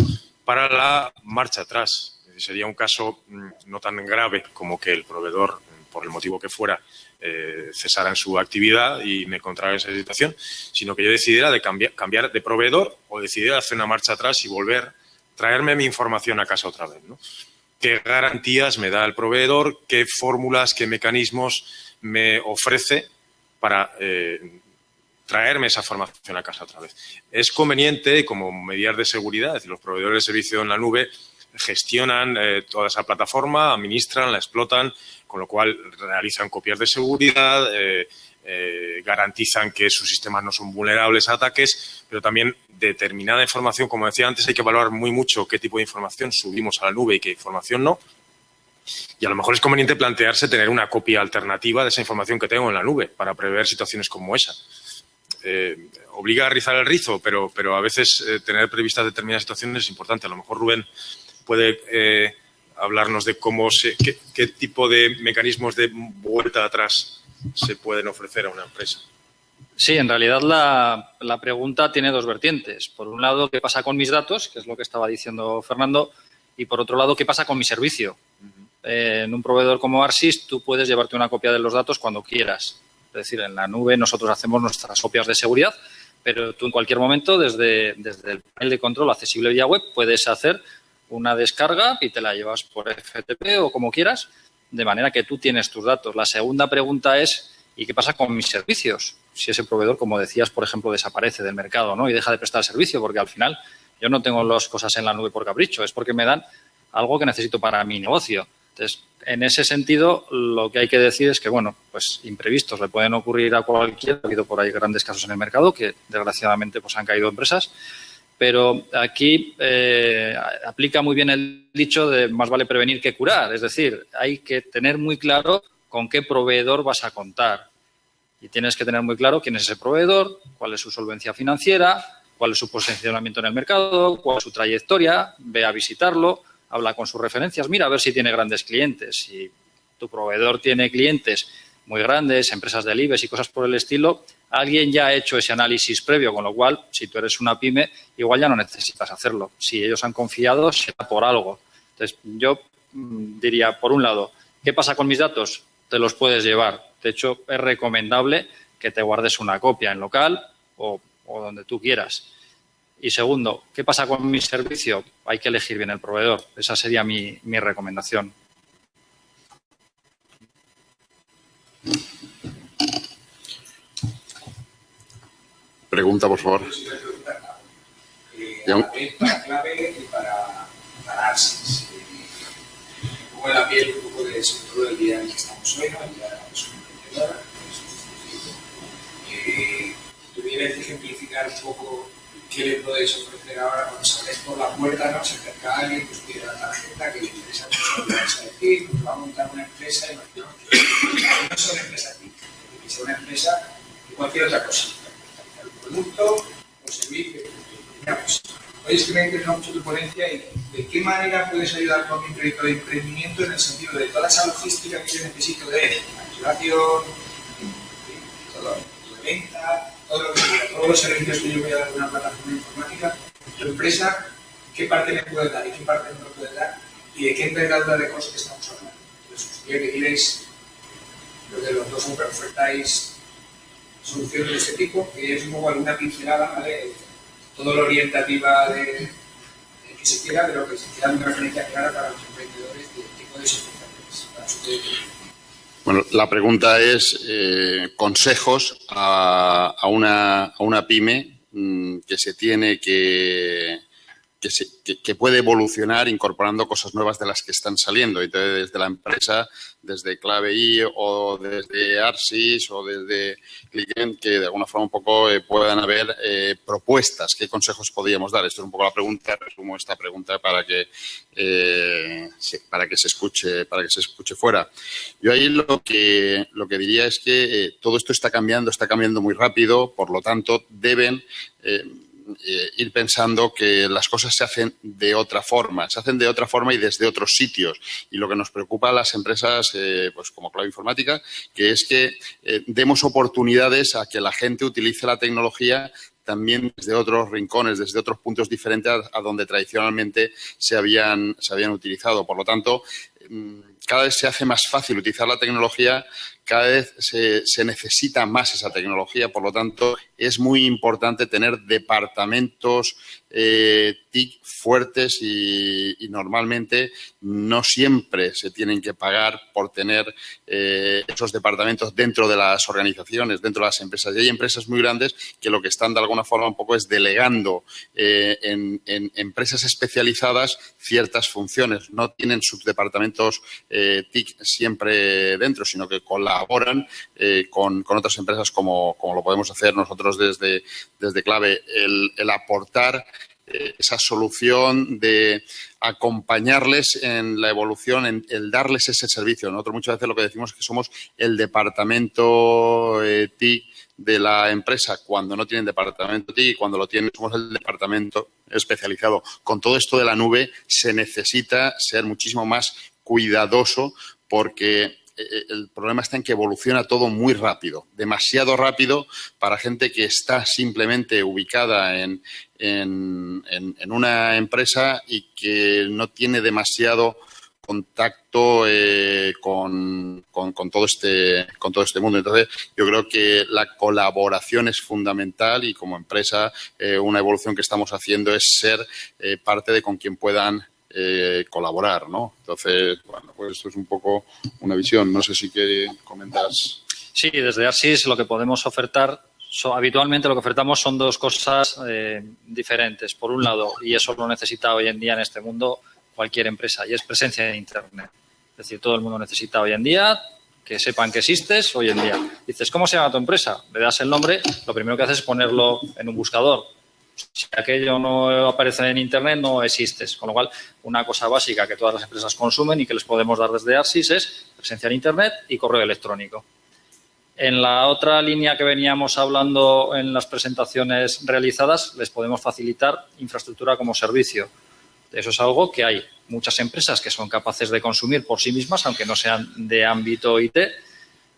para la marcha atrás. Sería un caso no tan grave como que el proveedor, por el motivo que fuera, cesara en su actividad y me encontrara en esa situación, sino que yo decidiera de cambiar de proveedor o decidiera hacer una marcha atrás y traerme mi información a casa otra vez, ¿no? ¿Qué garantías me da el proveedor? ¿Qué fórmulas, qué mecanismos me ofrece para traerme esa información a casa otra vez? Es conveniente como medidas de seguridad, es decir, los proveedores de servicio en la nube gestionan toda esa plataforma, administran, la explotan, con lo cual realizan copias de seguridad, garantizan que sus sistemas no son vulnerables a ataques, pero también determinada información, como decía antes, hay que evaluar muy mucho qué tipo de información subimos a la nube y qué información no. Y a lo mejor es conveniente plantearse tener una copia alternativa de esa información que tengo en la nube para prever situaciones como esa. Obliga a rizar el rizo, pero a veces tener previstas determinadas situaciones es importante. A lo mejor Rubén puede hablarnos de qué tipo de mecanismos de vuelta atrás se pueden ofrecer a una empresa. Sí, en realidad la pregunta tiene dos vertientes. Por un lado, ¿qué pasa con mis datos? Que es lo que estaba diciendo Fernando. Y por otro lado, ¿qué pasa con mi servicio? En un proveedor como Arsys, tú puedes llevarte una copia de los datos cuando quieras. Es decir, en la nube nosotros hacemos nuestras copias de seguridad, pero tú en cualquier momento, desde el panel de control accesible vía web, puedes hacer una descarga y te la llevas por FTP o como quieras, de manera que tú tienes tus datos. La segunda pregunta es, ¿y qué pasa con mis servicios? Si ese proveedor, como decías, por ejemplo, desaparece del mercado, ¿no? Y deja de prestar servicio, porque al final yo no tengo las cosas en la nube por capricho, es porque me dan algo que necesito para mi negocio. Entonces, en ese sentido, lo que hay que decir es que, bueno, pues imprevistos le pueden ocurrir a cualquiera. Ha habido por ahí grandes casos en el mercado que, desgraciadamente, pues han caído empresas. Pero aquí aplica muy bien el dicho de más vale prevenir que curar. Es decir, hay que tener muy claro con qué proveedor vas a contar. Y tienes que tener muy claro quién es ese proveedor, cuál es su solvencia financiera, cuál es su posicionamiento en el mercado, cuál es su trayectoria. Ve a visitarlo, habla con sus referencias, mira a ver si tiene grandes clientes. Si tu proveedor tiene clientes muy grandes, empresas del IBEX y cosas por el estilo, alguien ya ha hecho ese análisis previo, con lo cual, si tú eres una pyme, igual ya no necesitas hacerlo. Si ellos han confiado, será por algo. Entonces, yo diría, por un lado, ¿qué pasa con mis datos? Te los puedes llevar. De hecho, es recomendable que te guardes una copia en local o donde tú quieras. Y segundo, ¿qué pasa con mi servicio? Hay que elegir bien el proveedor. Esa sería mi recomendación. Pregunta, por favor. Para clave y para Arsys. Un poco en la piel, un poco de sobre el día en el que estamos hoy, ¿no? El día de la persona emprendedora. ¿Tuvierais que ejemplificar un poco qué le podéis ofrecer ahora cuando sales por la puerta, ¿no? Se acerca alguien, pues pide la tarjeta, que le interesa mucho lo que vais a decir, pues va a montar una empresa, imaginamos que no es una empresa TIC, que sea una empresa de cualquier otra cosa. Un producto o servicio. Oye, es que me interesa mucho tu ponencia y de qué manera puedes ayudar con mi proyecto de emprendimiento en el sentido de toda esa logística que yo necesito de activación, todo de venta, todos los servicios que yo voy a dar de una plataforma informática, tu empresa, qué parte me puede dar y qué parte no me puede dar y de qué envergadura de costes estamos hablando. Entonces, os quería que diréis lo de los dos ofertáis soluciones de este tipo, que es un poco alguna pincelada, ¿vale? Todo lo orientativa de que se quiera, pero que se quiera una referencia clara para los emprendedores de qué podéis ofrecerles. Bueno, la pregunta es consejos a una pyme que se tiene que puede evolucionar incorporando cosas nuevas de las que están saliendo. Entonces, desde la empresa, desde Clave I o desde Arsys o desde Client, que de alguna forma un poco puedan haber propuestas. ¿Qué consejos podríamos dar? Esto es un poco la pregunta. Resumo esta pregunta para que se escuche fuera. Yo ahí lo que diría es que todo esto está cambiando muy rápido, por lo tanto, deben ir pensando que las cosas se hacen de otra forma, y desde otros sitios. Y lo que nos preocupa a las empresas, pues como Cloud Informática, que es que demos oportunidades a que la gente utilice la tecnología también desde otros rincones, desde otros puntos diferentes a donde tradicionalmente se habían utilizado. Por lo tanto, cada vez se hace más fácil utilizar la tecnología, cada vez se necesita más esa tecnología. Por lo tanto, es muy importante tener departamentos TIC fuertes y normalmente no siempre se tienen que pagar por tener esos departamentos dentro de las organizaciones, dentro de las empresas. Y hay empresas muy grandes que lo que están de alguna forma un poco es delegando en empresas especializadas ciertas funciones. No tienen sus departamentos TIC siempre dentro, sino que colaboran con otras empresas como lo podemos hacer nosotros desde Clave, el aportar esa solución de acompañarles en la evolución, el darles ese servicio. Nosotros muchas veces lo que decimos es que somos el departamento TIC de la empresa cuando no tienen departamento TIC y cuando lo tienen somos el departamento especializado. Con todo esto de la nube se necesita ser muchísimo más cuidadoso porque el problema está en que evoluciona todo muy rápido, demasiado rápido para gente que está simplemente ubicada en una empresa y que no tiene demasiado contacto con todo este mundo. Entonces, yo creo que la colaboración es fundamental y como empresa una evolución que estamos haciendo es ser parte de con quien puedan colaborar, ¿no? Entonces, bueno, pues esto es un poco una visión. No sé si comentas. Sí, desde Arsis lo que podemos ofertar, habitualmente lo que ofertamos son dos cosas diferentes. Por un lado, y eso lo necesita hoy en día en este mundo cualquier empresa, y es presencia en Internet. Es decir, todo el mundo necesita hoy en día que sepan que existes hoy en día. Dices, ¿cómo se llama tu empresa? Le das el nombre, lo primero que haces es ponerlo en un buscador. Si aquello no aparece en Internet, no existes. Con lo cual, una cosa básica que todas las empresas consumen y que les podemos dar desde Arsis es presencia en Internet y correo electrónico. En la otra línea que veníamos hablando en las presentaciones realizadas, les podemos facilitar infraestructura como servicio. Eso es algo que hay muchas empresas que son capaces de consumir por sí mismas, aunque no sean de ámbito IT,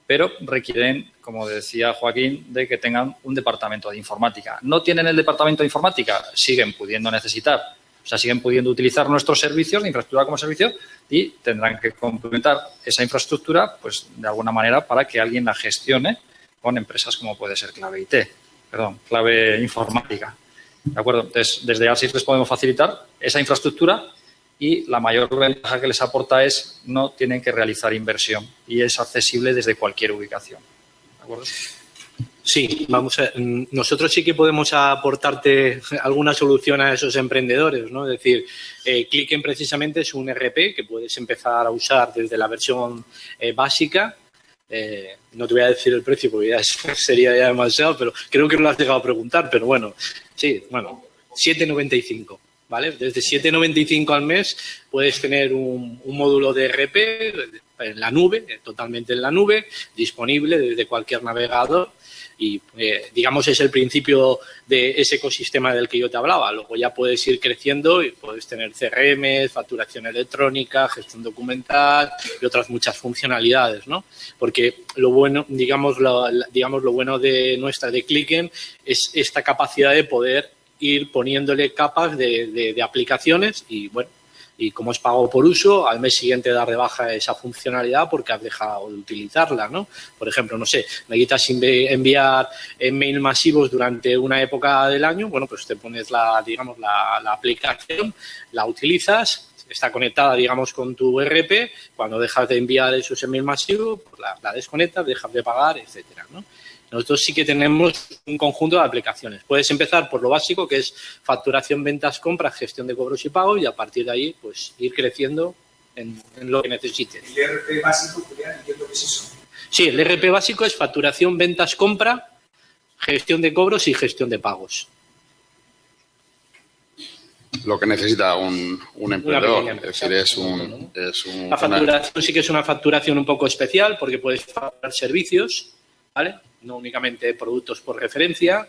pero requieren, como decía Joaquín, de que tengan un departamento de informática. ¿No tienen el departamento de informática? Siguen pudiendo necesitar, o sea, siguen pudiendo utilizar nuestros servicios de infraestructura como servicio y tendrán que complementar esa infraestructura, pues, de alguna manera para que alguien la gestione con empresas como puede ser Clave Informática. ¿De acuerdo? Entonces, desde Arsis les podemos facilitar esa infraestructura y la mayor ventaja que les aporta es no tienen que realizar inversión y es accesible desde cualquier ubicación. ¿De acuerdo? Sí, vamos a, nosotros sí que podemos aportarte alguna solución a esos emprendedores, ¿no? Es decir, Clicken precisamente es un ERP que puedes empezar a usar desde la versión básica. No te voy a decir el precio porque ya sería ya demasiado, pero creo que no lo has llegado a preguntar, pero bueno, sí, bueno, 7,95. ¿Vale? Desde 7,95 al mes puedes tener un módulo de ERP en la nube, totalmente en la nube, disponible desde cualquier navegador y, digamos, es el principio de ese ecosistema del que yo te hablaba. Luego ya puedes ir creciendo y puedes tener CRM, facturación electrónica, gestión documental y otras muchas funcionalidades, ¿no? Porque lo bueno, digamos, lo bueno de Clicken es esta capacidad de poder ir poniéndole capas de aplicaciones y, bueno, y como es pago por uso, al mes siguiente dar de baja esa funcionalidad porque has dejado de utilizarla, ¿no? Por ejemplo, no sé, necesitas enviar mail masivos durante una época del año, bueno, pues te pones la aplicación, la utilizas, está conectada, digamos, con tu ERP, cuando dejas de enviar esos emails masivos, pues la desconectas, dejas de pagar, etcétera, ¿no? Nosotros sí que tenemos un conjunto de aplicaciones. Puedes empezar por lo básico, que es facturación, ventas, compras, gestión de cobros y pagos, y a partir de ahí, pues, ir creciendo en lo que necesites. ¿El ERP básico, Julián, entiendo que es eso? Sí, el ERP básico es facturación, ventas, compra, gestión de cobros y gestión de pagos. Lo que necesita un emprendedor. Es decir, La facturación sí que es una facturación un poco especial porque puedes facturar servicios, ¿vale? No únicamente productos por referencia.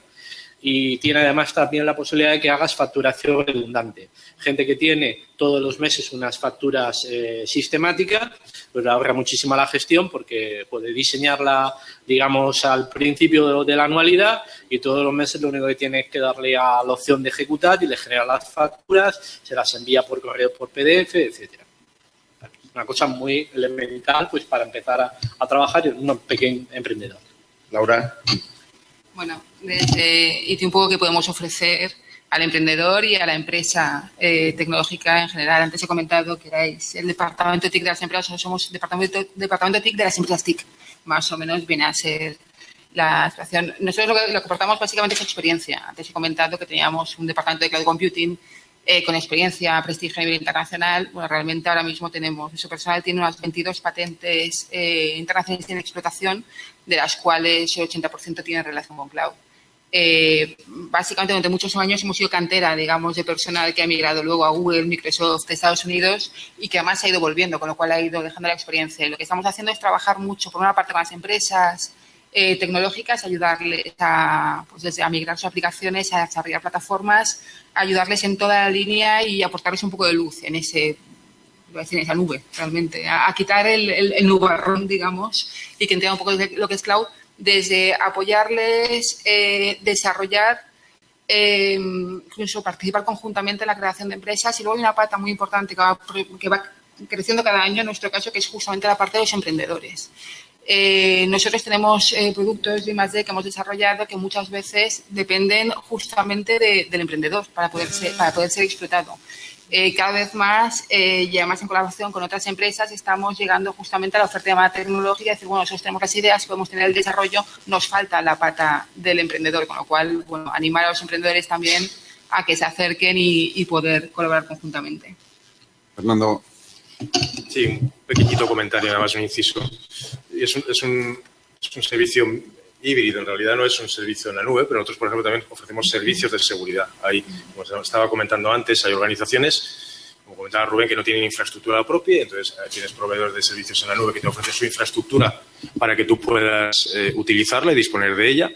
y tiene además también la posibilidad de que hagas facturación redundante. Gente que tiene todos los meses unas facturas sistemáticas, pues le ahorra muchísimo la gestión porque puede diseñarla, digamos, al principio de la anualidad y todos los meses lo único que tiene es que darle a la opción de ejecutar y le genera las facturas, se las envía por correo, por PDF, etcétera. Una cosa muy elemental pues para empezar a trabajar en un pequeño emprendedor. Laura. Bueno, y un poco qué podemos ofrecer al emprendedor y a la empresa tecnológica en general. Antes he comentado que erais el departamento TIC de las empresas, o somos departamento TIC de las empresas TIC. Más o menos viene a ser la situación. Nosotros lo que aportamos básicamente es experiencia. Antes he comentado que teníamos un departamento de Cloud Computing con experiencia, prestigio a nivel internacional. Bueno, realmente ahora mismo nuestro personal tiene unas 22 patentes internacionales en explotación, de las cuales el 80% tienen relación con cloud. Básicamente, durante muchos años hemos sido cantera, digamos, de personal que ha migrado luego a Google, Microsoft, de Estados Unidos y que además ha ido volviendo, con lo cual ha ido dejando la experiencia. Y lo que estamos haciendo es trabajar mucho, por una parte, con las empresas tecnológicas, ayudarles desde a migrar sus aplicaciones, a desarrollar plataformas, ayudarles en toda la línea y aportarles un poco de luz en esa nube, realmente, a quitar el nubarrón, digamos, y que entiendan un poco lo que es cloud, desde apoyarles, desarrollar, incluso participar conjuntamente en la creación de empresas. Y luego hay una pata muy importante que va creciendo cada año, en nuestro caso, que es justamente la parte de los emprendedores. Nosotros tenemos productos de I+D que hemos desarrollado que muchas veces dependen justamente del emprendedor para poder ser explotado. Cada vez más, y además en colaboración con otras empresas, estamos llegando justamente a la oferta de manera tecnológica y decir, bueno, nosotros tenemos las ideas, podemos tener el desarrollo, nos falta la pata del emprendedor, con lo cual, bueno, animar a los emprendedores también a que se acerquen y poder colaborar conjuntamente. Fernando. Sí, un pequeñito comentario, nada más un inciso. Es un servicio híbrido, en realidad no es un servicio en la nube, pero nosotros, por ejemplo, también ofrecemos servicios de seguridad. Ahí, como estaba comentando antes, hay organizaciones, como comentaba Rubén, que no tienen infraestructura propia, entonces tienes proveedores de servicios en la nube que te ofrecen su infraestructura para que tú puedas utilizarla y disponer de ella.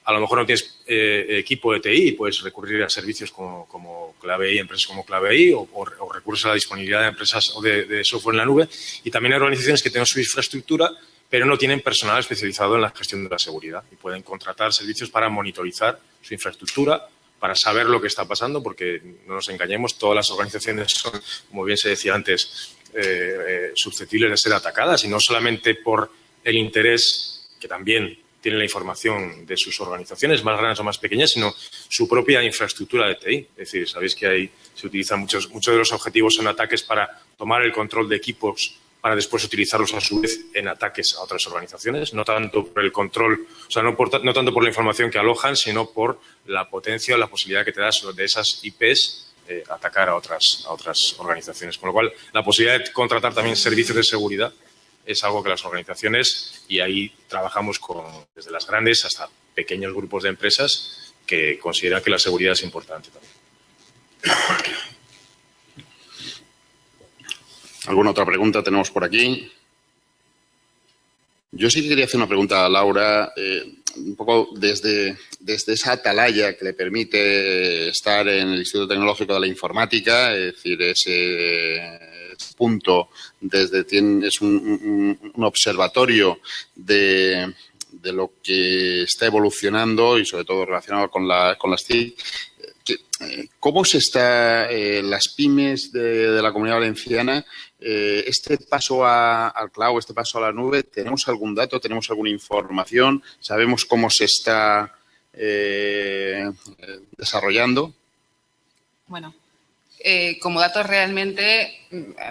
A lo mejor no tienes equipo de TI y puedes recurrir a servicios como ClaveI, empresas como ClaveI, o recurres a la disponibilidad de empresas o de software en la nube. Y también hay organizaciones que tienen su infraestructura, pero no tienen personal especializado en la gestión de la seguridad y pueden contratar servicios para monitorizar su infraestructura, para saber lo que está pasando, porque no nos engañemos, todas las organizaciones son, como bien se decía antes, susceptibles de ser atacadas, y no solamente por el interés que también tiene la información de sus organizaciones, más grandes o más pequeñas, sino su propia infraestructura de TI. Es decir, sabéis que se utilizan muchos de los objetivos son ataques para tomar el control de equipos para después utilizarlos a su vez en ataques a otras organizaciones, no tanto por el control, o sea, no tanto por la información que alojan, sino por la potencia o la posibilidad que te da de esas IPs atacar a otras organizaciones. Con lo cual, la posibilidad de contratar también servicios de seguridad es algo que las organizaciones, y ahí trabajamos desde las grandes hasta pequeños grupos de empresas que consideran que la seguridad es importante también. ¿Alguna otra pregunta tenemos por aquí? Yo sí que quería hacer una pregunta a Laura, un poco desde esa atalaya que le permite estar en el Instituto Tecnológico de la Informática, es decir, ese punto es un observatorio de lo que está evolucionando y sobre todo relacionado con las TIC. ¿Cómo se está las pymes de la Comunidad Valenciana? Este paso al cloud, este paso a la nube, ¿tenemos algún dato, tenemos alguna información? ¿Sabemos cómo se está desarrollando? Bueno, como datos realmente,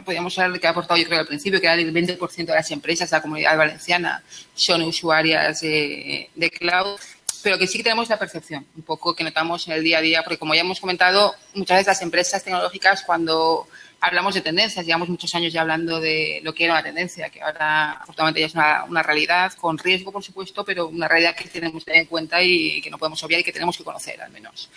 podríamos hablar de que ha aportado yo creo al principio, que era el 20% de las empresas de la Comunidad Valenciana son usuarias de cloud, pero que sí que tenemos la percepción, un poco que notamos en el día a día, porque como ya hemos comentado, muchas veces las empresas tecnológicas, cuando hablamos de tendencias, llevamos muchos años ya hablando de lo que era una tendencia, que ahora afortunadamente ya es una realidad, con riesgo por supuesto, pero una realidad que tenemos que tener en cuenta y que no podemos obviar y que tenemos que conocer al menos.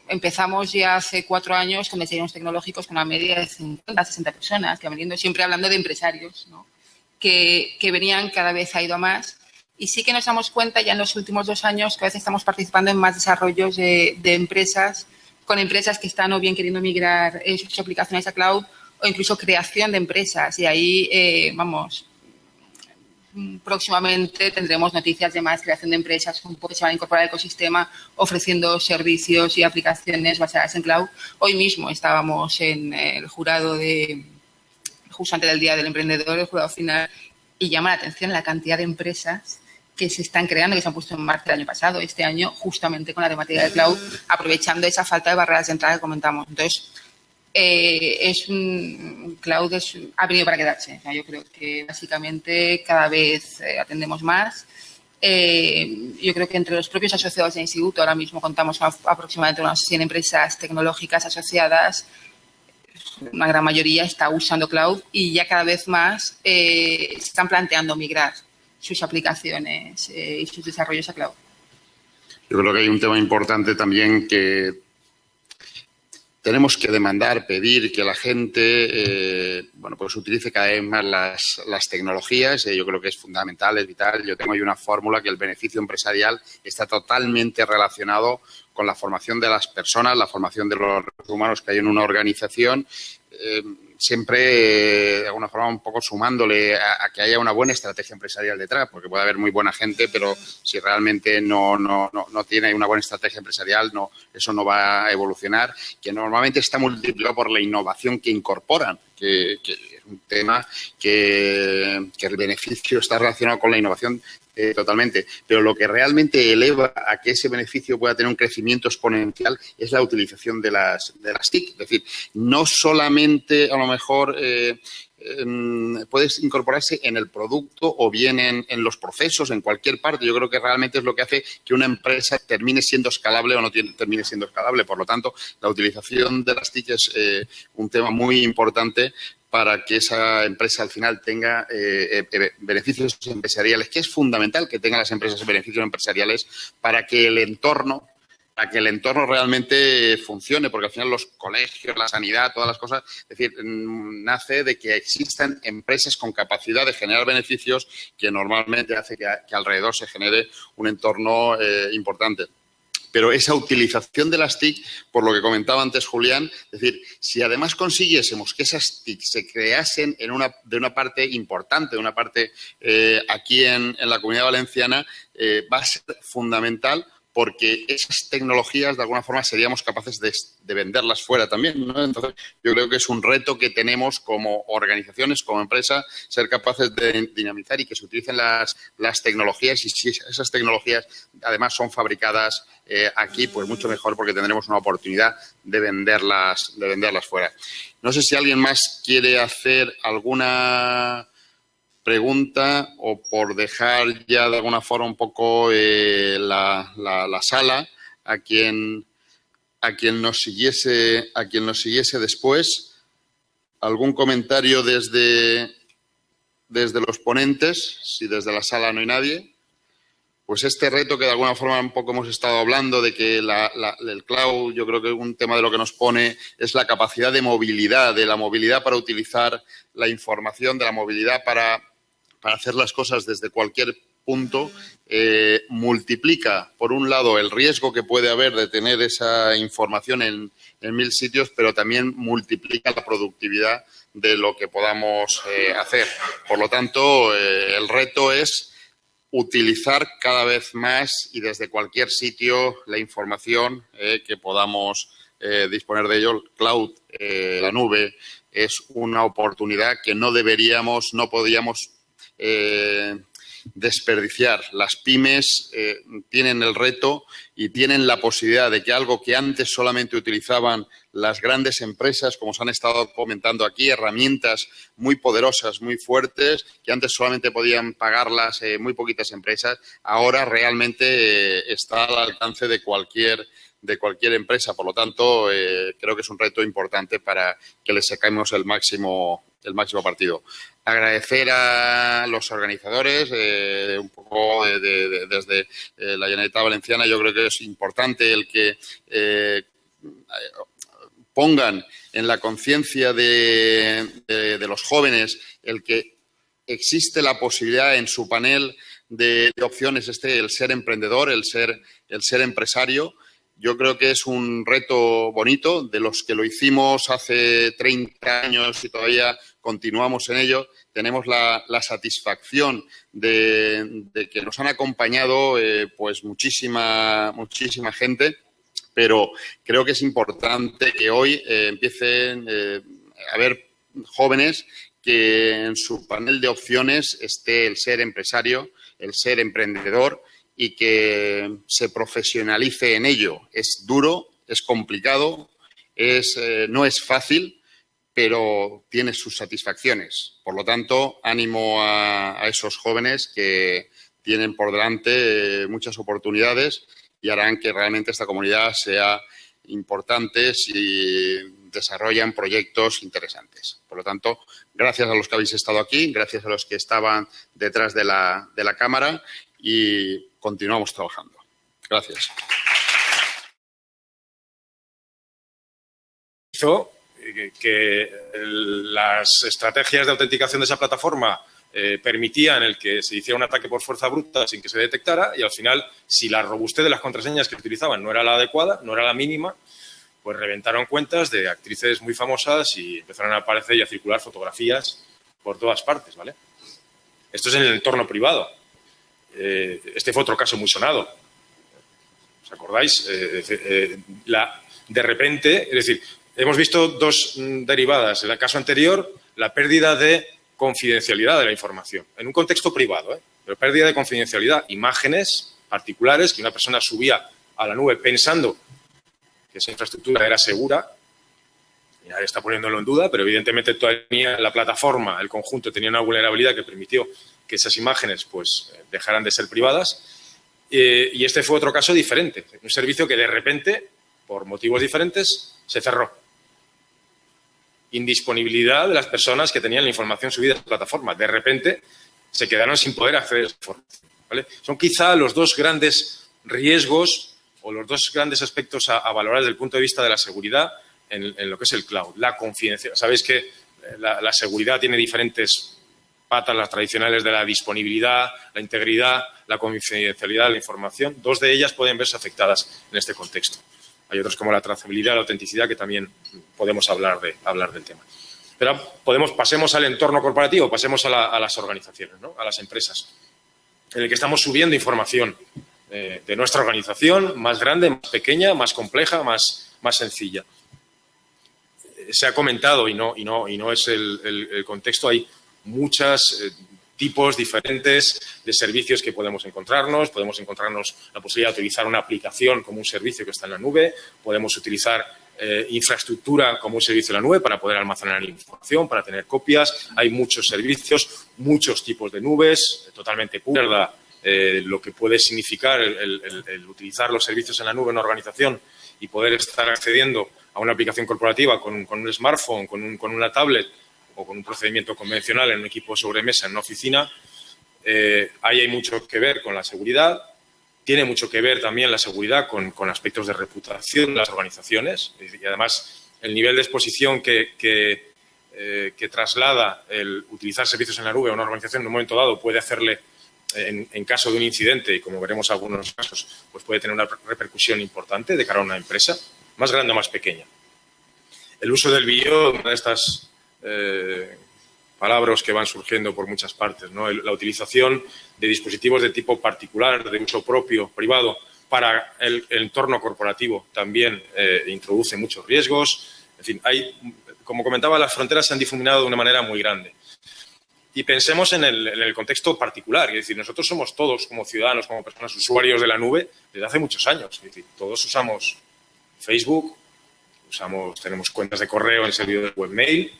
Empezamos ya hace 4 años con desarrollos tecnológicos con una media de 50, 60 personas, que veniendo siempre hablando de empresarios, ¿no? que venían, cada vez ha ido a más. Y sí que nos damos cuenta ya en los últimos 2 años que a veces estamos participando en más desarrollos de empresas, con empresas que están o bien queriendo migrar sus aplicaciones a cloud o incluso creación de empresas. Y ahí, próximamente tendremos noticias de más creación de empresas que se van a incorporar al ecosistema ofreciendo servicios y aplicaciones basadas en cloud. Hoy mismo estábamos en el jurado justo antes del Día del Emprendedor, el jurado final, y llama la atención la cantidad de empresas que se están creando, que se han puesto en marcha el año pasado, este año, justamente con la temática del cloud, aprovechando esa falta de barreras de entrada que comentamos. Entonces, cloud ha venido para quedarse. O sea, yo creo que básicamente cada vez atendemos más. Yo creo que entre los propios asociados del instituto ahora mismo contamos con aproximadamente unas 100 empresas tecnológicas asociadas. Una gran mayoría está usando cloud y ya cada vez más se están planteando migrar sus aplicaciones y sus desarrollos a cloud. Yo creo que hay un tema importante también que tenemos que demandar, pedir que la gente pues utilice cada vez más las tecnologías. Yo creo que es fundamental, es vital. Yo tengo ahí una fórmula que el beneficio empresarial está totalmente relacionado con la formación de las personas, la formación de los humanos que hay en una organización. Siempre, de alguna forma, un poco sumándole a que haya una buena estrategia empresarial detrás, porque puede haber muy buena gente, pero si realmente no tiene una buena estrategia empresarial, eso no va a evolucionar, que normalmente está multiplicado por la innovación que incorporan, que es un tema que el beneficio está relacionado con la innovación totalmente, pero lo que realmente eleva a que ese beneficio pueda tener un crecimiento exponencial es la utilización de las TIC. Es decir, no solamente a lo mejor puedes incorporarse en el producto o bien en los procesos, en cualquier parte. Yo creo que realmente es lo que hace que una empresa termine siendo escalable o no termine siendo escalable. Por lo tanto, la utilización de las TIC es un tema muy importante para que esa empresa al final tenga beneficios empresariales, que es fundamental que tengan las empresas beneficios empresariales para que el entorno realmente funcione, porque al final los colegios, la sanidad, todas las cosas, es decir, nace de que existan empresas con capacidad de generar beneficios que normalmente hace que alrededor se genere un entorno importante. Pero esa utilización de las TIC, por lo que comentaba antes Julián, es decir, si además consiguiésemos que esas TIC se creasen de una parte importante, de una parte aquí en la Comunidad Valenciana, va a ser fundamental, porque esas tecnologías, de alguna forma, seríamos capaces de venderlas fuera también, ¿no? Entonces, yo creo que es un reto que tenemos como organizaciones, como empresa, ser capaces de dinamizar y que se utilicen las tecnologías. Y si esas tecnologías, además, son fabricadas aquí, pues mucho mejor, porque tendremos una oportunidad de venderlas fuera. No sé si alguien más quiere hacer alguna pregunta o por dejar ya de alguna forma un poco la sala a quien nos siguiese después. ¿Algún comentario desde los ponentes? Si desde la sala no hay nadie. Pues este reto que de alguna forma un poco hemos estado hablando de que el cloud, yo creo que un tema de lo que nos pone es la capacidad de movilidad, de la movilidad para utilizar la información, de la movilidad para hacer las cosas desde cualquier punto, multiplica, por un lado, el riesgo que puede haber de tener esa información en 1000 sitios, pero también multiplica la productividad de lo que podamos hacer. Por lo tanto, el reto es utilizar cada vez más y desde cualquier sitio la información que podamos disponer de ello. El cloud, la nube, es una oportunidad que no podíamos desperdiciar. Las pymes tienen el reto y tienen la posibilidad de que algo que antes solamente utilizaban las grandes empresas, como se han estado comentando aquí, herramientas muy poderosas, muy fuertes, que antes solamente podían pagarlas muy poquitas empresas, ahora realmente está al alcance de cualquier empresa. Por lo tanto, creo que es un reto importante para que le saquemos el máximo partido. Agradecer a los organizadores, un poco desde la Generalitat Valenciana. Yo creo que es importante el que pongan en la conciencia de los jóvenes el que existe la posibilidad en su panel de opciones el ser emprendedor, el ser empresario. Yo creo que es un reto bonito, de los que lo hicimos hace 30 años y todavía continuamos en ello. Tenemos la satisfacción de que nos han acompañado pues muchísima gente, pero creo que es importante que hoy empiecen a haber jóvenes que en su panel de opciones esté el ser empresario, el ser emprendedor, y que se profesionalice en ello. Es duro, es complicado, no es fácil, pero tiene sus satisfacciones. Por lo tanto, ánimo a esos jóvenes que tienen por delante muchas oportunidades y harán que realmente esta comunidad sea importante si desarrollan proyectos interesantes. Por lo tanto, gracias a los que habéis estado aquí, gracias a los que estaban detrás de la cámara, y continuamos trabajando. Gracias. Que las estrategias de autenticación de esa plataforma permitían el que se hiciera un ataque por fuerza bruta sin que se detectara, y al final, si la robustez de las contraseñas que utilizaban no era la adecuada, no era la mínima, pues reventaron cuentas de actrices muy famosas y empezaron a aparecer y a circular fotografías por todas partes, ¿vale? Esto es en el entorno privado. Este fue otro caso muy sonado. ¿Os acordáis? De repente, es decir, hemos visto dos derivadas. En el caso anterior, la pérdida de confidencialidad de la información, en un contexto privado, pero pérdida de confidencialidad, imágenes particulares que una persona subía a la nube pensando que esa infraestructura era segura, y nadie está poniéndolo en duda, pero evidentemente todavía la plataforma, el conjunto, tenía una vulnerabilidad que permitió que esas imágenes pues dejaran de ser privadas, y este fue otro caso diferente, un servicio que de repente, por motivos diferentes, se cerró. Indisponibilidad de las personas que tenían la información subida a la plataforma. De repente se quedaron sin poder acceder a esa información, ¿vale? Son quizá los dos grandes riesgos o los dos grandes aspectos a valorar desde el punto de vista de la seguridad en lo que es el cloud. La confidencialidad. Sabéis que la seguridad tiene diferentes patas, las tradicionales de la disponibilidad, la integridad, la confidencialidad de la información. Dos de ellas pueden verse afectadas en este contexto. Hay otros como la trazabilidad, la autenticidad, que también podemos hablar del tema. Pero pasemos al entorno corporativo, pasemos a las organizaciones, ¿no? A las empresas, en el que estamos subiendo información de nuestra organización, más grande, más pequeña, más compleja, más sencilla. Se ha comentado, y no es el contexto, hay muchos tipos diferentes de servicios que podemos encontrarnos la posibilidad de utilizar una aplicación como un servicio que está en la nube, podemos utilizar infraestructura como un servicio en la nube para poder almacenar información, para tener copias. Hay muchos servicios, muchos tipos de nubes, totalmente pública, lo que puede significar el utilizar los servicios en la nube en una organización y poder estar accediendo a una aplicación corporativa con un smartphone, con una tablet o con un procedimiento convencional en un equipo de sobremesa en una oficina. Ahí hay mucho que ver con la seguridad. Tiene mucho que ver también la seguridad con aspectos de reputación de las organizaciones, y además el nivel de exposición que traslada el utilizar servicios en la nube a una organización en un momento dado puede hacerle, en caso de un incidente, y como veremos algunos casos, pues puede tener una repercusión importante de cara a una empresa, más grande o más pequeña. El uso del vídeo, una de estas palabras que van surgiendo por muchas partes, ¿no? La utilización de dispositivos de tipo particular, de uso propio, privado, para el entorno corporativo también introduce muchos riesgos. En fin, como comentaba, las fronteras se han difuminado de una manera muy grande. Y pensemos en el contexto particular, es decir, nosotros somos todos, como ciudadanos, como personas usuarios de la nube, desde hace muchos años. Es decir, todos usamos Facebook, tenemos cuentas de correo en servidores de webmail,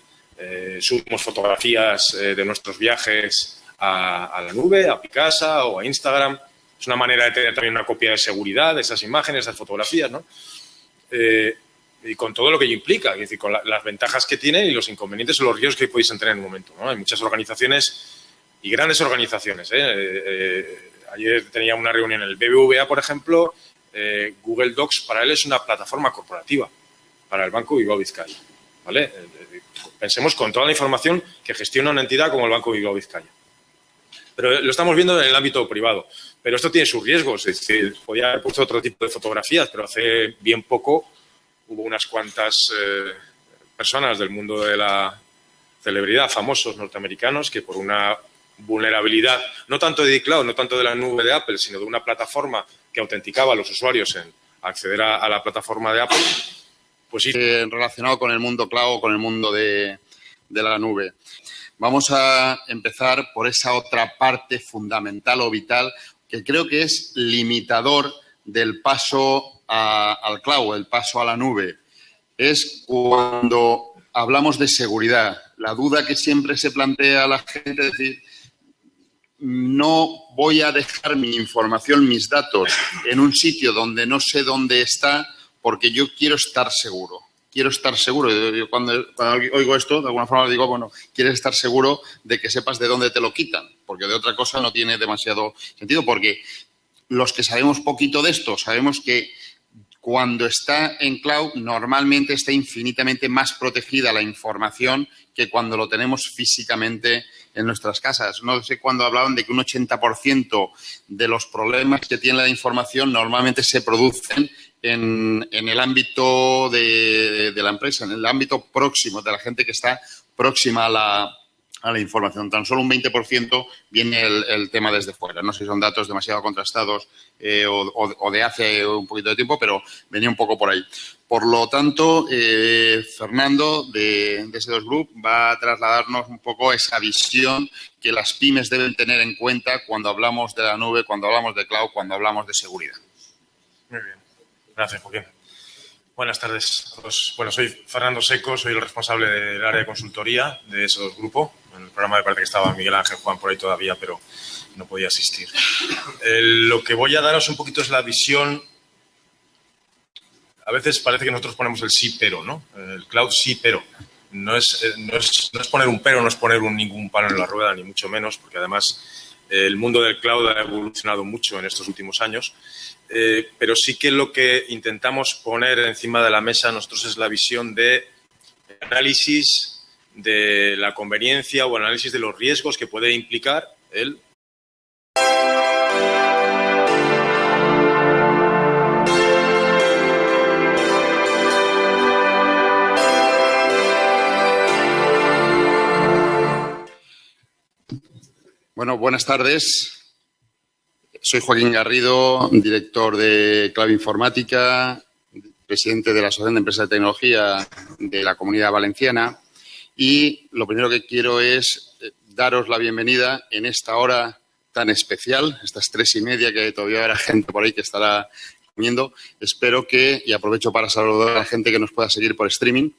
subimos fotografías de nuestros viajes a la nube, a Picasa o a Instagram. Es una manera de tener también una copia de seguridad de esas imágenes, de esas fotografías, ¿no? Y con todo lo que ello implica, es decir, con las ventajas que tiene y los inconvenientes o los riesgos que podéis tener en un momento, ¿no? Hay muchas organizaciones y grandes organizaciones. Ayer tenía una reunión en el BBVA, por ejemplo. Google Docs para él es una plataforma corporativa para el Banco Bilbao Vizcaya, ¿vale? Pensemos con toda la información que gestiona una entidad como el Banco Bilbao Vizcaya. Pero lo estamos viendo en el ámbito privado. Pero esto tiene sus riesgos. Es decir, podía haber puesto otro tipo de fotografías, pero hace bien poco hubo unas cuantas personas del mundo de la celebridad, famosos norteamericanos, que por una vulnerabilidad, no tanto de iCloud, no tanto de la nube de Apple, sino de una plataforma que autenticaba a los usuarios en acceder a la plataforma de Apple, pues sí. Relacionado con el mundo cloud, con el mundo de la nube. Vamos a empezar por esa otra parte fundamental o vital que creo que es limitador del paso al cloud, el paso a la nube. Es cuando hablamos de seguridad. La duda que siempre se plantea a la gente es decir, no voy a dejar mi información, mis datos, en un sitio donde no sé dónde está porque yo quiero estar seguro. Quiero estar seguro. Yo cuando oigo esto, de alguna forma digo, bueno, quieres estar seguro de que sepas de dónde te lo quitan, porque de otra cosa no tiene demasiado sentido, porque los que sabemos poquito de esto, sabemos que cuando está en cloud normalmente está infinitamente más protegida la información que cuando lo tenemos físicamente en nuestras casas. No sé cuándo hablaban de que un 80% de los problemas que tiene la información normalmente se producen en el ámbito de la empresa, en el ámbito próximo, de la gente que está próxima a la información. Tan solo un 20% viene el tema desde fuera. No sé si son datos demasiado contrastados o de hace un poquito de tiempo, pero venía un poco por ahí. Por lo tanto, Fernando de S2 Group va a trasladarnos un poco esa visión que las pymes deben tener en cuenta cuando hablamos de la nube, cuando hablamos de cloud, cuando hablamos de seguridad. Muy bien. Gracias, Joaquín. Buenas tardes a todos. Bueno, soy Fernando Seco, soy el responsable del área de consultoría de S2 Grupo. En el programa me parece que estaba Miguel Ángel Juan por ahí todavía, pero no podía asistir. Lo que voy a daros un poquito es la visión. A veces parece que nosotros ponemos el sí, pero, ¿no? El cloud sí, pero. No es poner un pero, no es poner ningún palo en la rueda, ni mucho menos, porque además el mundo del cloud ha evolucionado mucho en estos últimos años. Pero sí que lo que intentamos poner encima de la mesa nosotros es la visión de análisis de la conveniencia o análisis de los riesgos que puede implicar el Bueno, buenas tardes. Soy Joaquín Garrido, director de Cloud Informática, presidente de la Asociación de Empresas de Tecnología de la Comunidad Valenciana. Y lo primero que quiero es daros la bienvenida en esta hora tan especial, estas 3:30, que todavía habrá gente por ahí que estará comiendo. Espero que, y aprovecho para saludar a la gente que nos pueda seguir por streaming,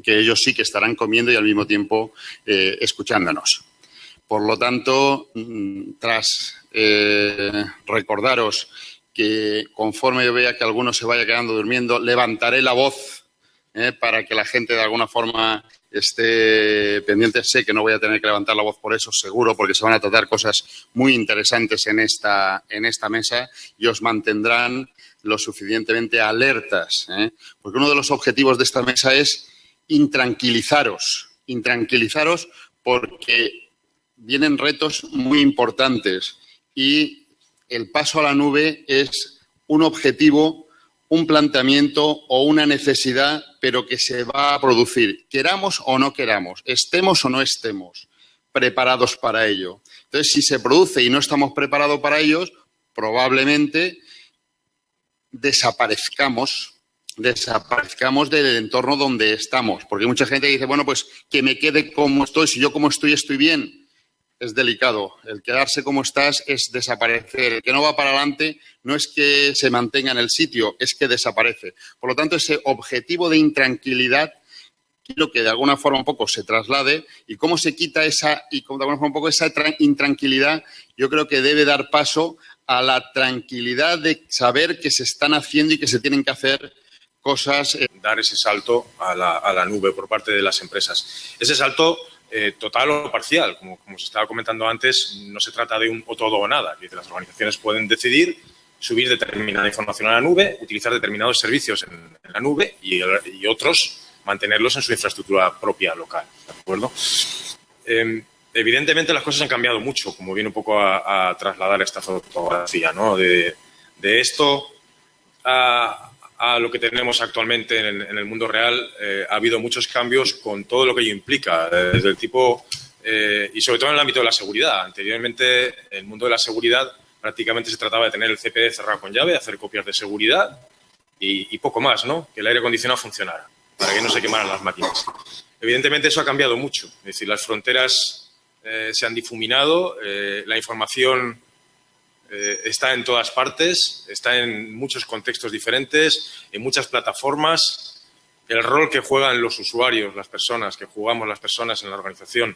que ellos sí que estarán comiendo y al mismo tiempo escuchándonos. Por lo tanto, tras recordaros que conforme yo vea que alguno se vaya quedando durmiendo, levantaré la voz para que la gente de alguna forma esté pendiente. Sé que no voy a tener que levantar la voz por eso, seguro, porque se van a tratar cosas muy interesantes en esta mesa y os mantendrán lo suficientemente alertas. Porque uno de los objetivos de esta mesa es intranquilizaros porque vienen retos muy importantes y el paso a la nube es un objetivo, un planteamiento o una necesidad, pero que se va a producir, queramos o no queramos, estemos o no estemos preparados para ello. Entonces, si se produce y no estamos preparados para ellos, probablemente desaparezcamos del entorno donde estamos. Porque hay mucha gente que dice, bueno, pues que me quede como estoy, si yo como estoy bien. Es delicado. El quedarse como estás es desaparecer. El que no va para adelante no es que se mantenga en el sitio, es que desaparece. Por lo tanto, ese objetivo de intranquilidad quiero que de alguna forma un poco se traslade y cómo se quita esa intranquilidad, yo creo que debe dar paso a la tranquilidad de saber que se están haciendo y que se tienen que hacer cosas. Dar ese salto a la nube por parte de las empresas. Ese salto total o parcial, como se estaba comentando antes, no se trata de un o todo o nada. Las organizaciones pueden decidir subir determinada información a la nube, utilizar determinados servicios en la nube y otros mantenerlos en su infraestructura propia local. ¿De acuerdo? evidentemente las cosas han cambiado mucho, como viene un poco a trasladar esta fotografía, ¿no? De esto a lo que tenemos actualmente en el mundo real, ha habido muchos cambios con todo lo que ello implica, desde el tipo, y sobre todo en el ámbito de la seguridad. Anteriormente, en el mundo de la seguridad, prácticamente se trataba de tener el CPD cerrado con llave, hacer copias de seguridad y poco más, ¿no? Que el aire acondicionado funcionara, para que no se quemaran las máquinas. Evidentemente, eso ha cambiado mucho. Es decir, las fronteras se han difuminado, la información está en todas partes, está en muchos contextos diferentes, en muchas plataformas. El rol que juegan los usuarios, las personas, que jugamos las personas en la organización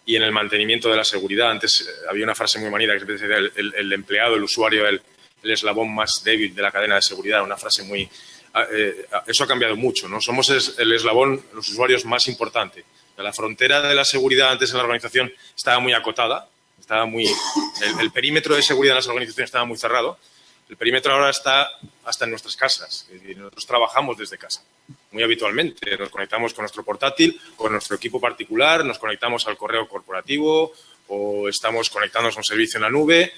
y en el mantenimiento de la seguridad. Antes había una frase muy manida que se decía el empleado, el usuario, el eslabón más débil de la cadena de seguridad. Una frase muy... eso ha cambiado mucho, ¿no? Somos el eslabón, los usuarios más importante. La frontera de la seguridad antes en la organización estaba muy acotada. Estaba muy, el perímetro de seguridad en las organizaciones estaba muy cerrado. El perímetro ahora está hasta en nuestras casas. Es decir, nosotros trabajamos desde casa, muy habitualmente. Nos conectamos con nuestro portátil, con nuestro equipo particular, nos conectamos al correo corporativo o estamos conectándonos a un servicio en la nube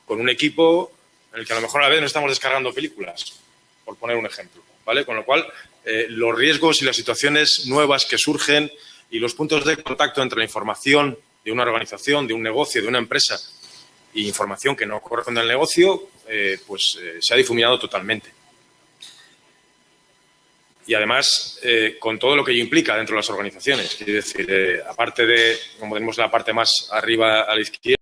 con un equipo en el que a lo mejor a la vez nos estamos descargando películas, por poner un ejemplo, ¿vale? Con lo cual, los riesgos y las situaciones nuevas que surgen y los puntos de contacto entre la información de una organización, de un negocio, de una empresa y información que no corresponde al negocio, se ha difuminado totalmente. Y además, con todo lo que ello implica dentro de las organizaciones. Es decir, aparte de, como tenemos la parte más arriba a la izquierda,